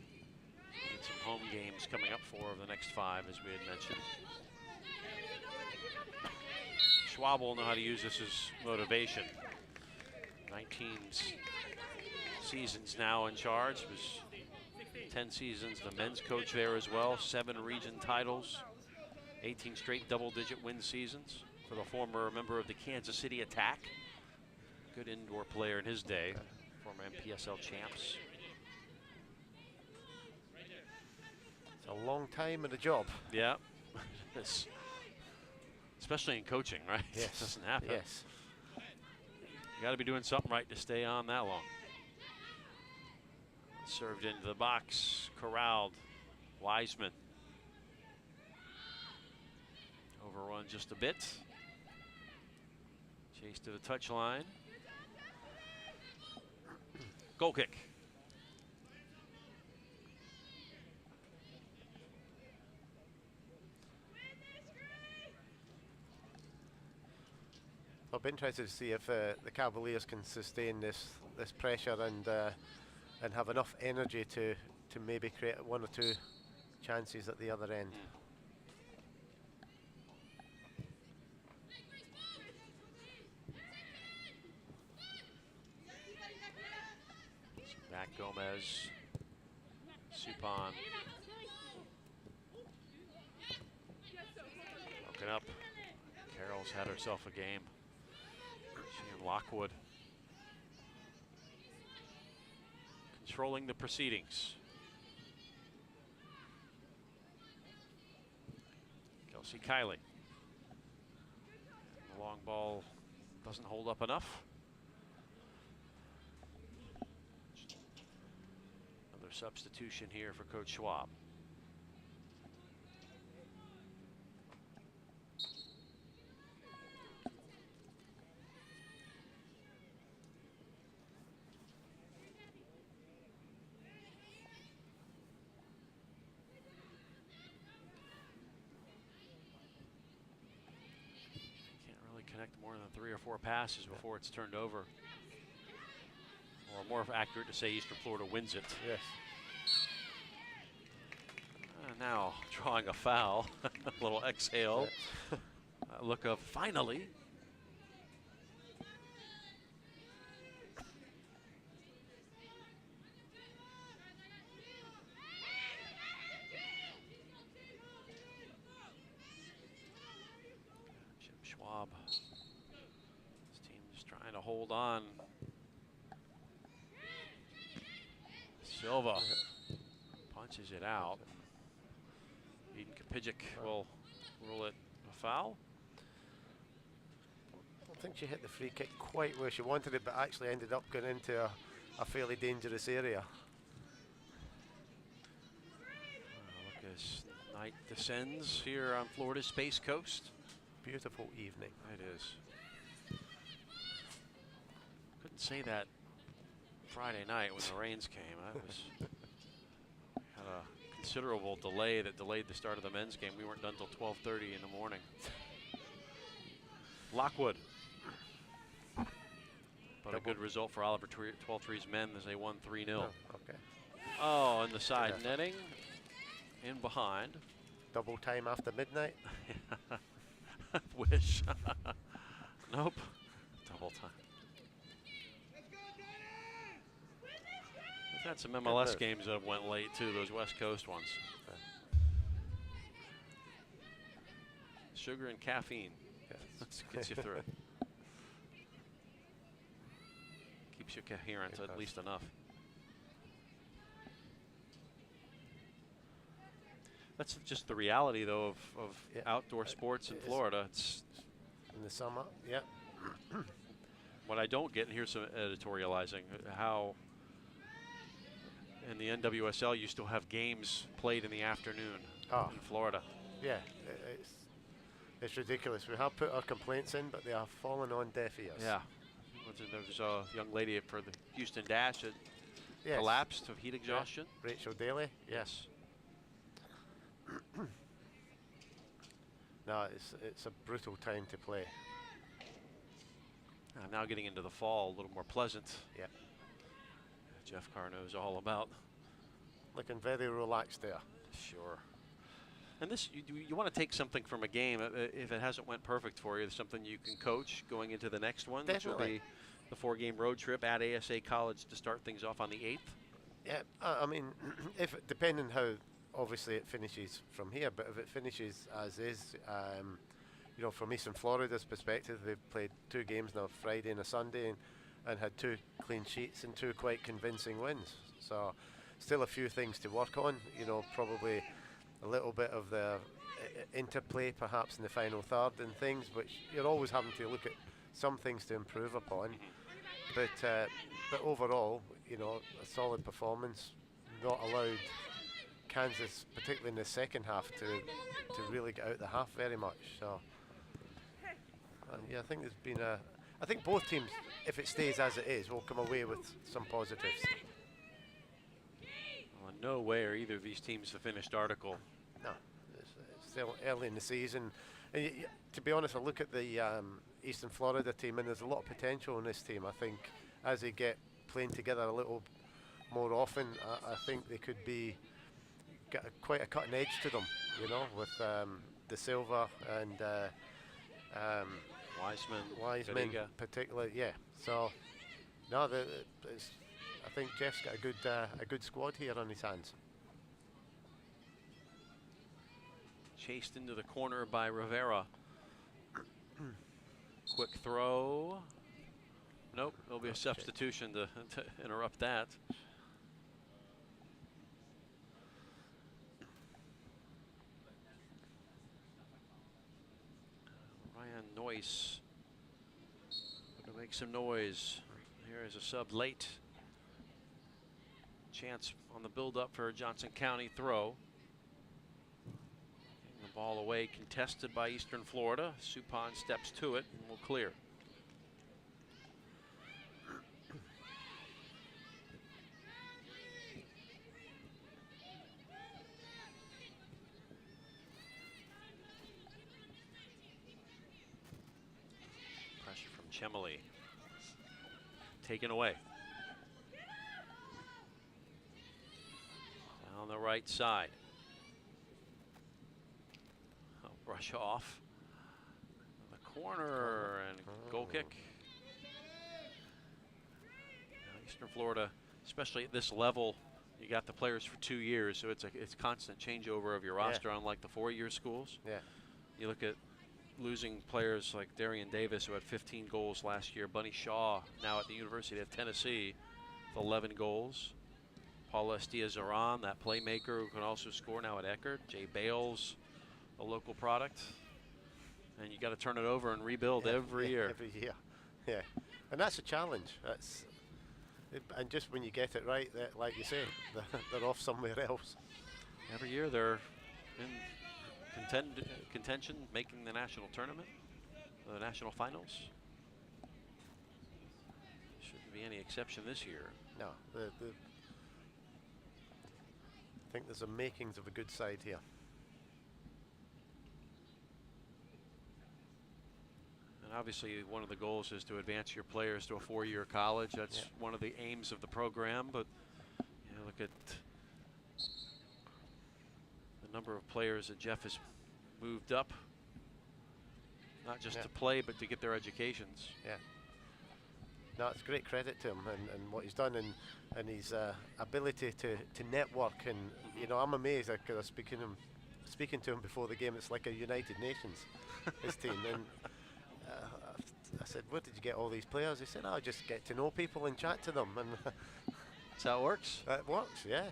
some home games coming up for the next 5, as we had mentioned. Schwab will know how to use this as motivation. 19 seasons now in charge. Was 10 seasons the men's coach there as well. 7 region titles. 18 straight double-digit win seasons for the former member of the Kansas City Attack. Good indoor player in his day. Former MPSL champs. It's a long time in the job. Yeah. Especially in coaching, right? Yes. It doesn't happen. Yes. You got to be doing something right to stay on that long. Served into the box, corralled. Wiseman. Overrun just a bit. Chase to the touchline. Goal kick. I'll be interested to see if the Cavaliers can sustain this pressure and have enough energy to maybe create 1 or 2 chances at the other end. Matt Gomez, Supon. Broken up. Carroll's had herself a game. She and Lockwood controlling the proceedings. Kelsey Kiley. The long ball doesn't hold up enough. Another substitution here for Coach Schwab. connect more than 3 or 4 passes before it's turned over. Or more accurate to say Eastern Florida wins it. Yes. Now drawing a foul. A little exhale. Look of finally. Jim Schwab. His team just trying to hold on. Silva punches it out. Eden Kapijic will rule it a foul. I don't think she hit the free kick quite where she wanted it, but actually ended up going into a fairly dangerous area. Look as night descends here on Florida's Space Coast. Beautiful evening. It is. Couldn't say that Friday night when the rains came. That was had a considerable delay that delayed the start of the men's game. We weren't done till 12:30 in the morning. Lockwood. But a good result for Oliver 12-3's men as they won 3-0. Oh, okay. Oh, and the side netting. In behind. Double time after midnight. Wish. Nope. Double time. We've had some MLS games that have went late too, those West Coast ones. Sugar and caffeine. Yes. Gets you through it. Keeps you coherent, at least enough. That's just the reality, though, of outdoor sports in Florida. It's in the summer, yeah. What I don't get, and here's some editorializing, how in the NWSL you still have games played in the afternoon in Florida. Yeah, it's ridiculous. We have put our complaints in, but they have fallen on deaf ears. Yeah. There's a young lady for the Houston Dash that collapsed of heat exhaustion. Yeah. Rachel Daly, yes. No, it's a brutal time to play. Now getting into the fall, a little more pleasant. Yeah. Jeff Carr knows all about. Looking very relaxed there. Sure. And this, you want to take something from a game, if it hasn't went perfect for you, something you can coach going into the next one, which will be the 4-game road trip at ASA College to start things off on the 8th. Yeah, I mean, depending how obviously it finishes from here, but if it finishes as is, you know, from Eastern Florida's perspective, they've played 2 games now, Friday and a Sunday, and had 2 clean sheets and 2 quite convincing wins. So still a few things to work on, you know, probably a little bit of the interplay perhaps in the final third and things, but you're always having to look at some things to improve upon. But overall, you know, a solid performance, not allowed Kansas, particularly in the second half, to really get out the half very much. So yeah, I think there's been I think both teams, if it stays as it is, will come away with some positives. Well, no way are either of these teams the finished article. No, it's still early in the season. And to be honest, I look at the Eastern Florida team, and there's a lot of potential in this team. I think as they get playing together a little more often, I think they could get quite a cutting edge to them, you know, with De Silva and Wiseman particularly, yeah. So no, I think Jeff's got a good squad here on his hands. Chased into the corner by Rivera. Quick throw. Nope, there'll be a substitution to interrupt that. Ryan Noyce to make some noise. Here is a sub late. Chance on the build-up for a Johnson County throw. Getting the ball away, contested by Eastern Florida. Suppan steps to it and will clear. Chemily. Taken away. Down the right side. Brush off. The corner and goal kick. Eastern Florida, especially at this level, you got the players for 2 years, so it's constant changeover of your roster, unlike the 4-year schools. Yeah. You look at losing players like Darian Davis, who had 15 goals last year. Bunny Shaw, now at the University of Tennessee, with 11 goals. Paul Estia-Zaran, that playmaker who can also score now at Eckerd. Jay Bales, a local product. And you got to turn it over and rebuild every year. Every year, yeah. And that's a challenge. And just when you get it right, like you say, they're off somewhere else. Every year they're in contention, making the national tournament, the national finals. Shouldn't be any exception this year. No, I think there's the makings of a good side here. And obviously one of the goals is to advance your players to a 4-year college. That's one of the aims of the program, but you know, look at the number of players that Jeff has moved up, not just to play, but to get their educations. Yeah. No, it's great credit to him and what he's done and his ability to network. And you know, I'm amazed because speaking to him before the game. It's like a United Nations, his team. And I said, "Where did you get all these players?" He said, "I just get to know people and chat to them." And that's how it works. It works, yeah.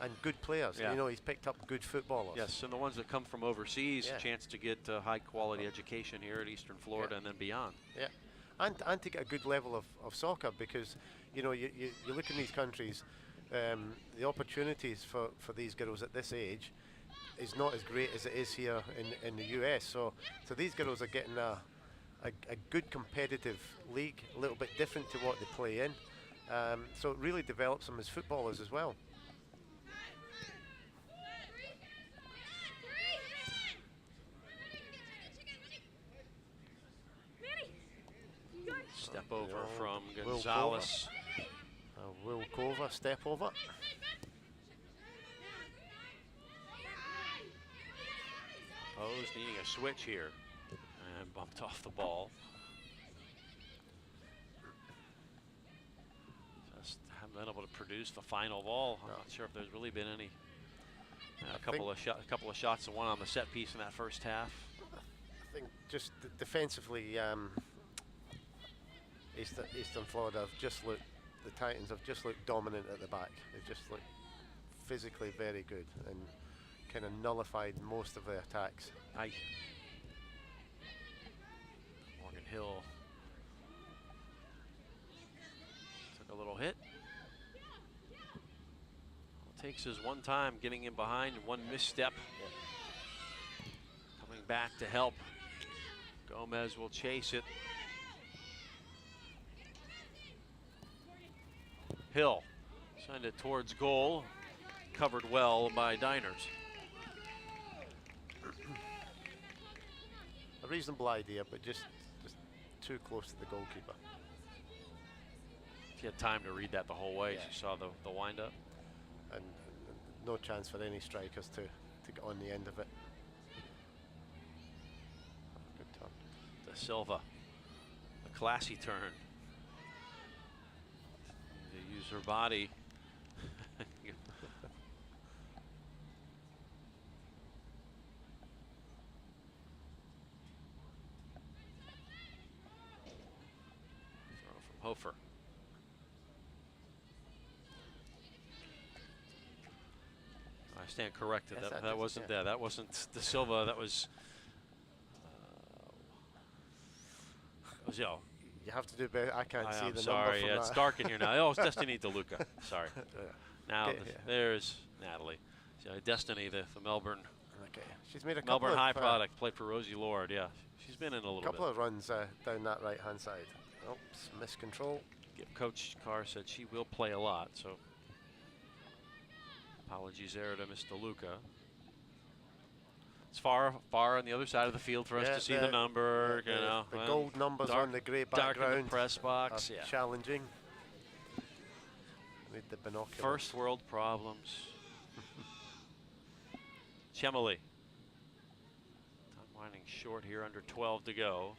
And good players. Yeah. You know, he's picked up good footballers. Yes, and the ones that come from overseas, a chance to get high quality education here at Eastern Florida and then beyond. Yeah, and to get a good level of soccer, because you know you look in these countries, the opportunities for these girls at this age is not as great as it is here in the US. So these girls are getting a good competitive league, a little bit different to what they play in. So it really develops them as footballers as well. Step over from Gonzalez. Will Kova step over. Bose needing a switch here and bumped off the ball. Just haven't been able to produce the final ball. I'm not sure if there's really been any. A couple of shots and one on the set piece in that first half. I think just defensively, Eastern Florida have just looked, the Titans have just looked dominant at the back. They've just looked physically very good and kind of nullified most of their attacks. Aye. Morgan Hill took a little hit. All it takes is one time getting in behind, one misstep. Coming back to help. Gomez will chase it. Hill send it towards goal, covered well by Diners. A reasonable idea, but just too close to the goalkeeper. If you had time to read that the whole way, you saw the wind up. And no chance for any strikers to get on the end of it. Good turn. De Silva, a classy turn. To use her body. Throw from Hofer. I stand corrected. Yes, that wasn't there. That wasn't De Silva. That was. You have to do better. I can't see the sorry. number from It's that. dark in here now. Oh, it's Destiny DeLuca. Sorry. Now Okay, there's Natalie. So Destiny, the Melbourne. Okay. She's made a couple Melbourne of High product. Played for Rosie Lord. Yeah, she's been in a little couple bit. of runs down that right-hand side. Oops, miscontrol. Coach Carr said she will play a lot. So apologies there to Miss DeLuca. It's far on the other side of the field for us to see the number. The gold numbers on the grey dark in background. the press box. are Yeah. challenging. Need the binoculars. First world problems. Chemily. Time winding short here, under 12 to go.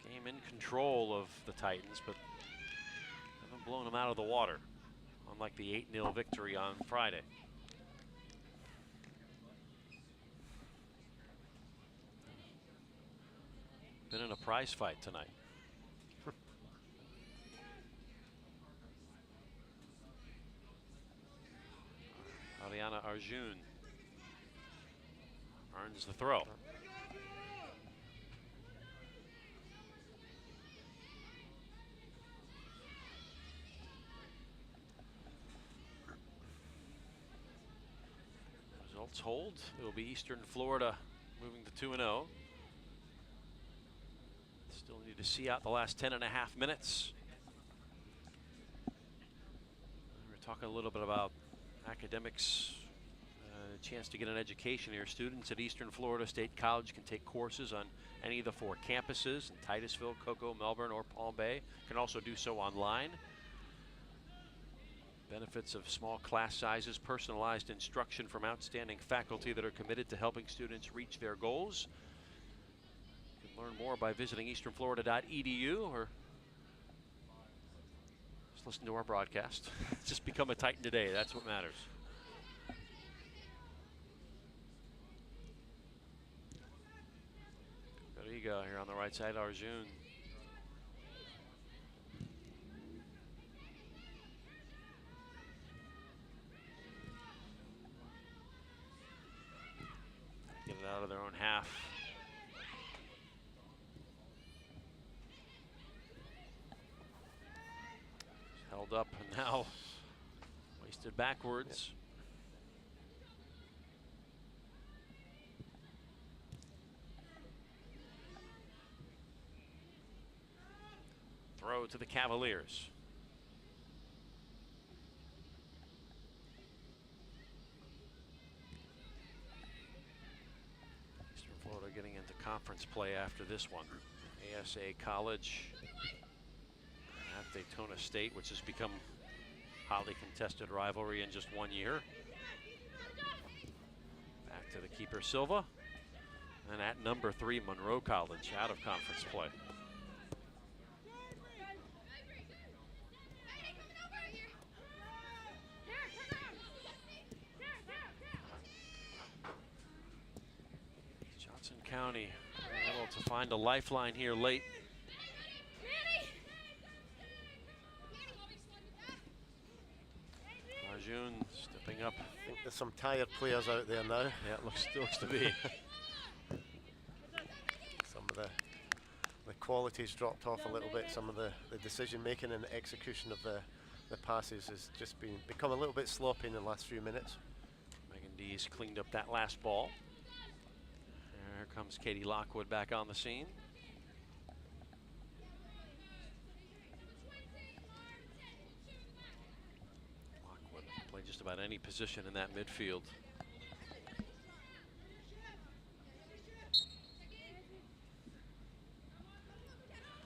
Game in control of the Titans, but haven't blown them out of the water, unlike the 8-0 victory on Friday. Been in a prize fight tonight. Ariana Arjun earns the throw. Results hold. It will be Eastern Florida moving to 2-0. Still need to see out the last 10.5 minutes. We're talking a little bit about academics, a chance to get an education here. Students at Eastern Florida State College can take courses on any of the 4 campuses in Titusville, Cocoa, Melbourne, or Palm Bay. Can also do so online. Benefits of small class sizes, personalized instruction from outstanding faculty that are committed to helping students reach their goals. You can learn more by visiting easternflorida.edu or just listen to our broadcast. Just become a Titan today. That's what matters. There you go here on the right side, Arjun. Get it out of their own half. Held up and now wasted backwards. Throw to the Cavaliers. Eastern Florida getting into conference play after this one. ASA College at Daytona State, which has become hotly contested rivalry in just 1 year. Back to the keeper, Silva. And at number 3, Monroe College out of conference play. Johnson County able to find a lifeline here late. Arjun stepping up. I think there's some tired players out there now. Yeah, it looks to be. Some of the quality's dropped off a little bit. Some of the decision making and the execution of the passes has just become a little bit sloppy in the last few minutes. Megan Dees cleaned up that last ball. Here comes Katie Lockwood back on the scene. Lockwood play just about any position in that midfield.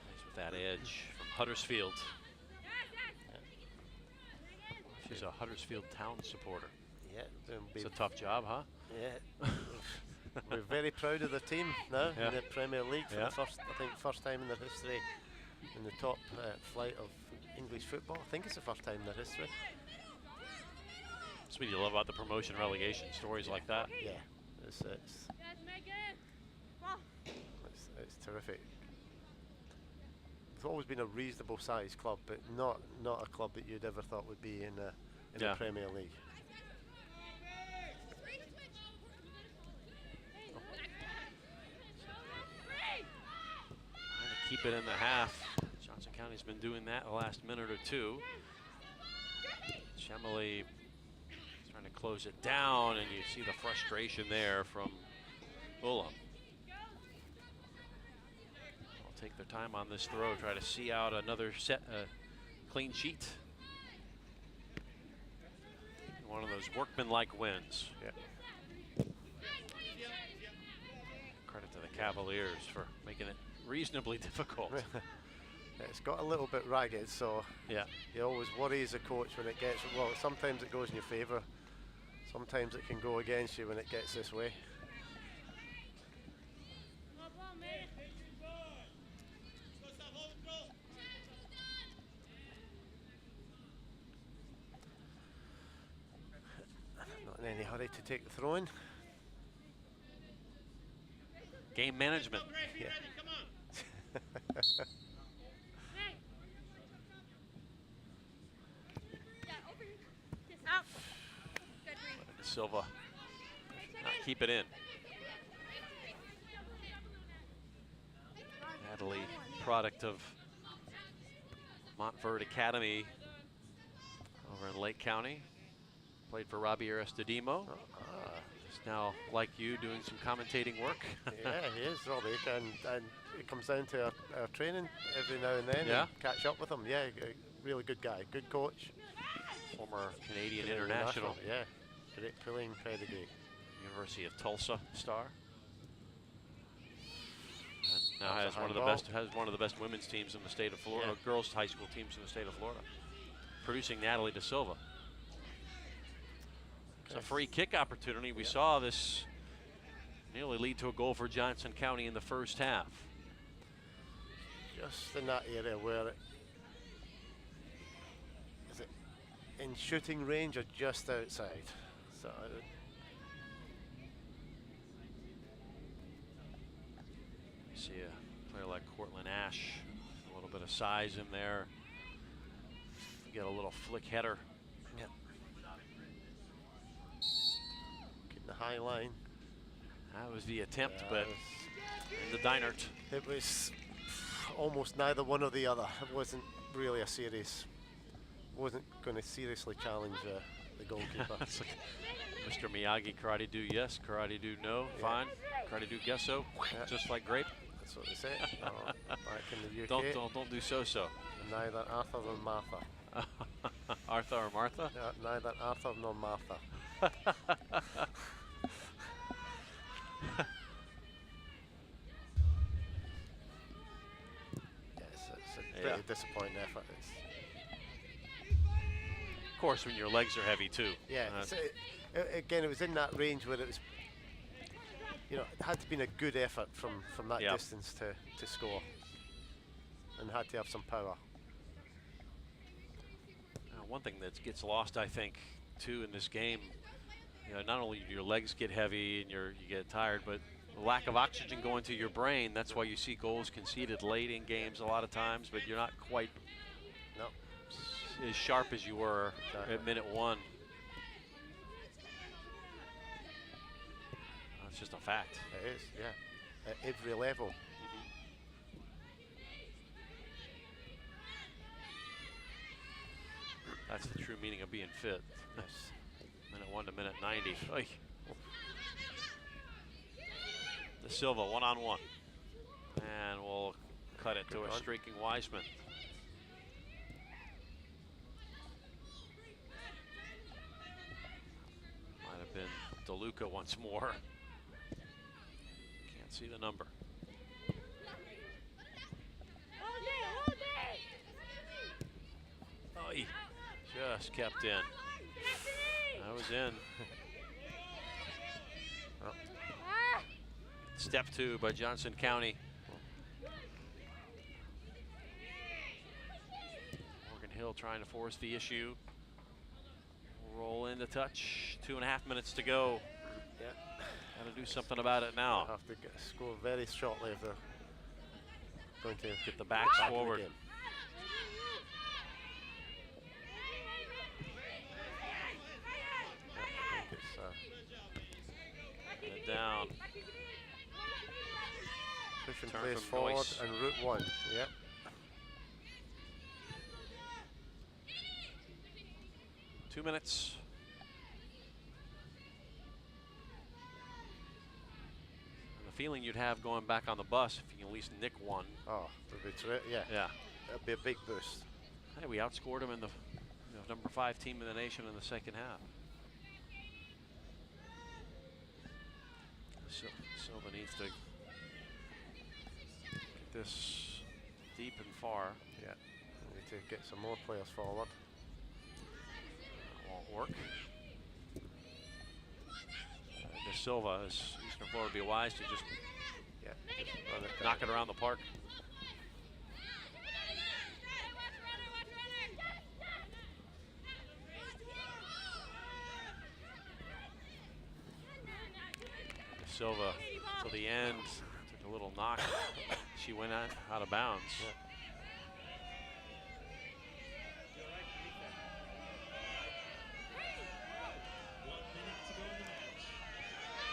Plays with that edge from Huddersfield. She's a Huddersfield Town supporter. Yeah, it's a tough job, huh? Yeah. We're very proud of the team now in the Premier League for the first time in their history in the top flight of English football. I think it's the first time in their history. That's what you love about the promotion relegation stories like that. Yeah, it's terrific. It's always been a reasonable sized club, but not a club that you'd ever thought would be in the Premier League. Keep it in the half. Johnson County's been doing that the last minute or two. Chemily trying to close it down, and you see the frustration there from Ulam. They'll take their time on this throw, try to see out another clean sheet. One of those workmanlike wins. Yeah. Cavaliers for making it reasonably difficult. It's got a little bit ragged, so yeah, you always worry as a coach when it gets, well, sometimes it goes in your favour, sometimes it can go against you when it gets this way. Not in any hurry to take the throw in. Game management. Yeah. Silva keep it in. Natalie, product of Montverde Academy over in Lake County. Played for Robbie Aristodemo. Is now, like you, doing some commentating work. Yeah, he is, Robbie, and it comes down to our training every now and then. Yeah. And catch up with him. Yeah, really good guy, good coach. Former Canadian international. Yeah, great pulling pedigree. University of Tulsa star. And now That's has a one of the high best women's teams in the state of Florida, girls high school teams in the state of Florida, producing Natalie Da Silva. It's a free kick opportunity. We saw this nearly lead to a goal for Johnson County in the first half. Just in that area where is it in shooting range or just outside? So See a player like Cortland Ash, a little bit of size in there. Get a little flick header. Yep. Keep the high line. That was the attempt, but in the Deinert. It was almost neither one or the other. It wasn't really a series. Wasn't going to seriously challenge the goalkeeper. It's like Mr. Miyagi, karate do yes, karate do no, fine. Karate do guess so, just like grape. That's what they say. Back in the UK. Don't do so-so. Neither Arthur nor Martha. Arthur or Martha? Neither Arthur nor Martha. It's a pretty disappointing effort. Of course, when your legs are heavy too. Yeah. Again, it was in that range where it was, it had to be a good effort from that distance to score, and had to have some power. One thing that gets lost, I think, too, in this game, not only do your legs get heavy and you get tired, but the lack of oxygen going to your brain. That's why you see goals conceded late in games a lot of times, but you're not quite as sharp as you were at minute 1. That's just a fact. It is, yeah, at every level. That's the true meaning of being fit. Yes. Minute 1 to minute 90. Oy. Da Silva, one-on-one. And we'll cut it to a streaking Wiseman. Might have been DeLuca once more. Can't see the number. Oy. Just kept in. That was in. Step 2 by Johnson County. Morgan Hill trying to force the issue. Roll in the touch. 2.5 minutes to go. Yeah. Got to do something about it now. Have to score very shortly if they're going to get the backs forward. Down. Push and Turn place from forward Noyce. and route 1. Yep. Two minutes. And the feeling you'd have going back on the bus if you can at least nick one. Oh, would be yeah. Yeah. That'd be a big boost. Hey, we outscored them in the number 5 team in the nation in the second half. So Silva needs to this deep and far. Yeah, we need to get some more players forward. That won't work. De Silva, as Eastern Florida would be wise to just knock it around the park. De Silva to the end, took a little knock. She went out of bounds.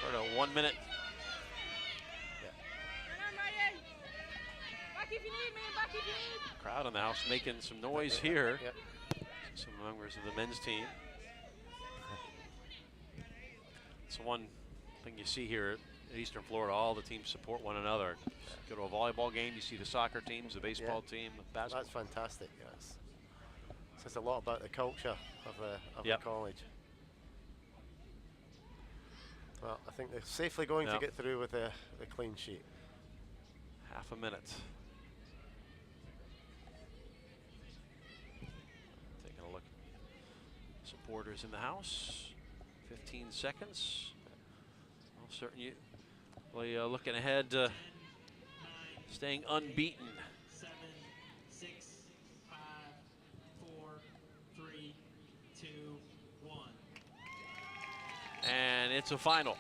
For a 1 minute. Crowd in the house making some noise here. Some members of the men's team. It's one thing you see here at Eastern Florida. All the teams support one another. Go to a volleyball game, you see the soccer teams, the baseball team, the basketball. That's fantastic. Yes, says a lot about the culture of the college. Well, I think they're safely going to get through with the clean sheet. Half a minute. Taking a look. Supporters in the house. 15 seconds. Well, certainly looking ahead, staying unbeaten. 7, 6, 5, 4, 3, 2, 1. And it's a final.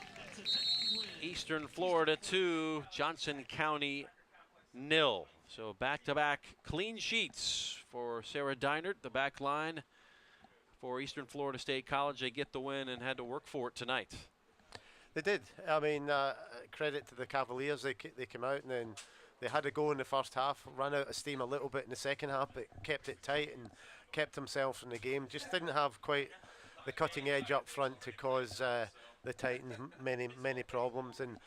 Eastern Florida 2, Johnson County 0. So back-to-back clean sheets for Sarah Deinert, the back line for Eastern Florida State College. They get the win and had to work for it tonight. They did. I mean, credit to the Cavaliers. They came out and then they had a go in the first half, ran out of steam a little bit in the second half, but kept it tight and kept themselves in the game. Just didn't have quite the cutting edge up front to cause the Titans many problems, and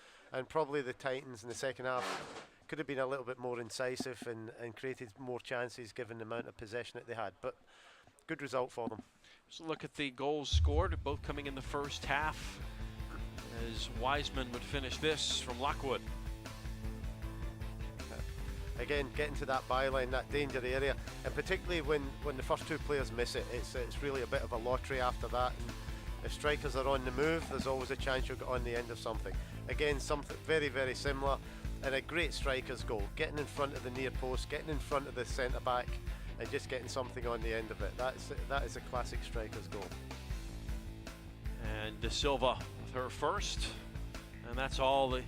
probably the Titans in the second half could have been a little bit more incisive and created more chances given the amount of possession that they had, but good result for them. So look at the goals scored, both coming in the first half, as Wiseman would finish this from Lockwood. Again, getting to that byline, that danger area, and particularly when the first two players miss it, it's really a bit of a lottery after that. And if strikers are on the move, there's always a chance you'll get on the end of something. Again, something very similar, and a great striker's goal. Getting in front of the near post, getting in front of the centre back, and just getting something on the end of it. That is a classic striker's goal. And De Silva with her first, and that's all the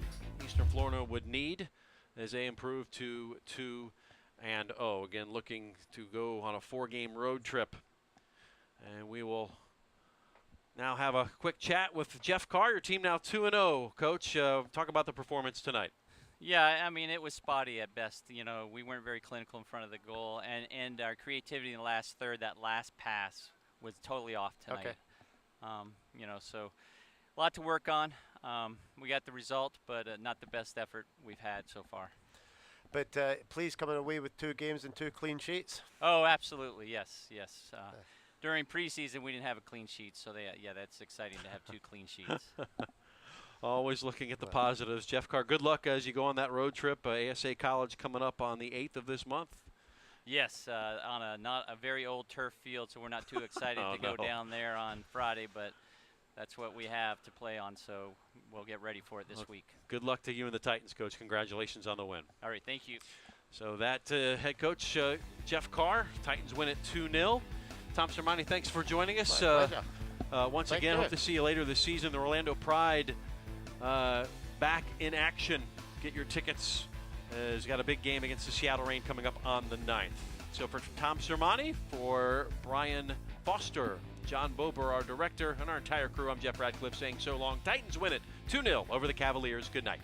Eastern Florida would need as they improve to 2-0. Again, looking to go on a 4-game road trip. And we will now have a quick chat with Jeff Carr, your team now 2-0. Coach, talk about the performance tonight. Yeah, I mean, it was spotty at best. You know, we weren't very clinical in front of the goal, and our creativity in the last third, that last pass, was totally off tonight. Okay. You know, so a lot to work on. We got the result, but not the best effort we've had so far. But please coming away with 2 games and 2 clean sheets. Oh, absolutely, yes. During preseason, we didn't have a clean sheet, so that's exciting to have 2 clean sheets. Always looking at the positives. Jeff Carr, good luck as you go on that road trip. ASA College coming up on the 8th of this month. Yes, on not a very old turf field, so we're not too excited to go down there on Friday, but that's what we have to play on, so we'll get ready for it this week. Good luck to you and the Titans, Coach. Congratulations on the win. All right, thank you. So that head coach Jeff Carr, Titans win it 2-0. Tom Sermanni, thanks for joining us. Once again, hope to see you later this season. The Orlando Pride back in action. Get your tickets. He's got a big game against the Seattle Reign coming up on the 9th. So for Tom Sermanni, for Brian Foster, John Bober, our director, and our entire crew, I'm Jeff Radcliffe saying so long. Titans win it 2-0 over the Cavaliers. Good night.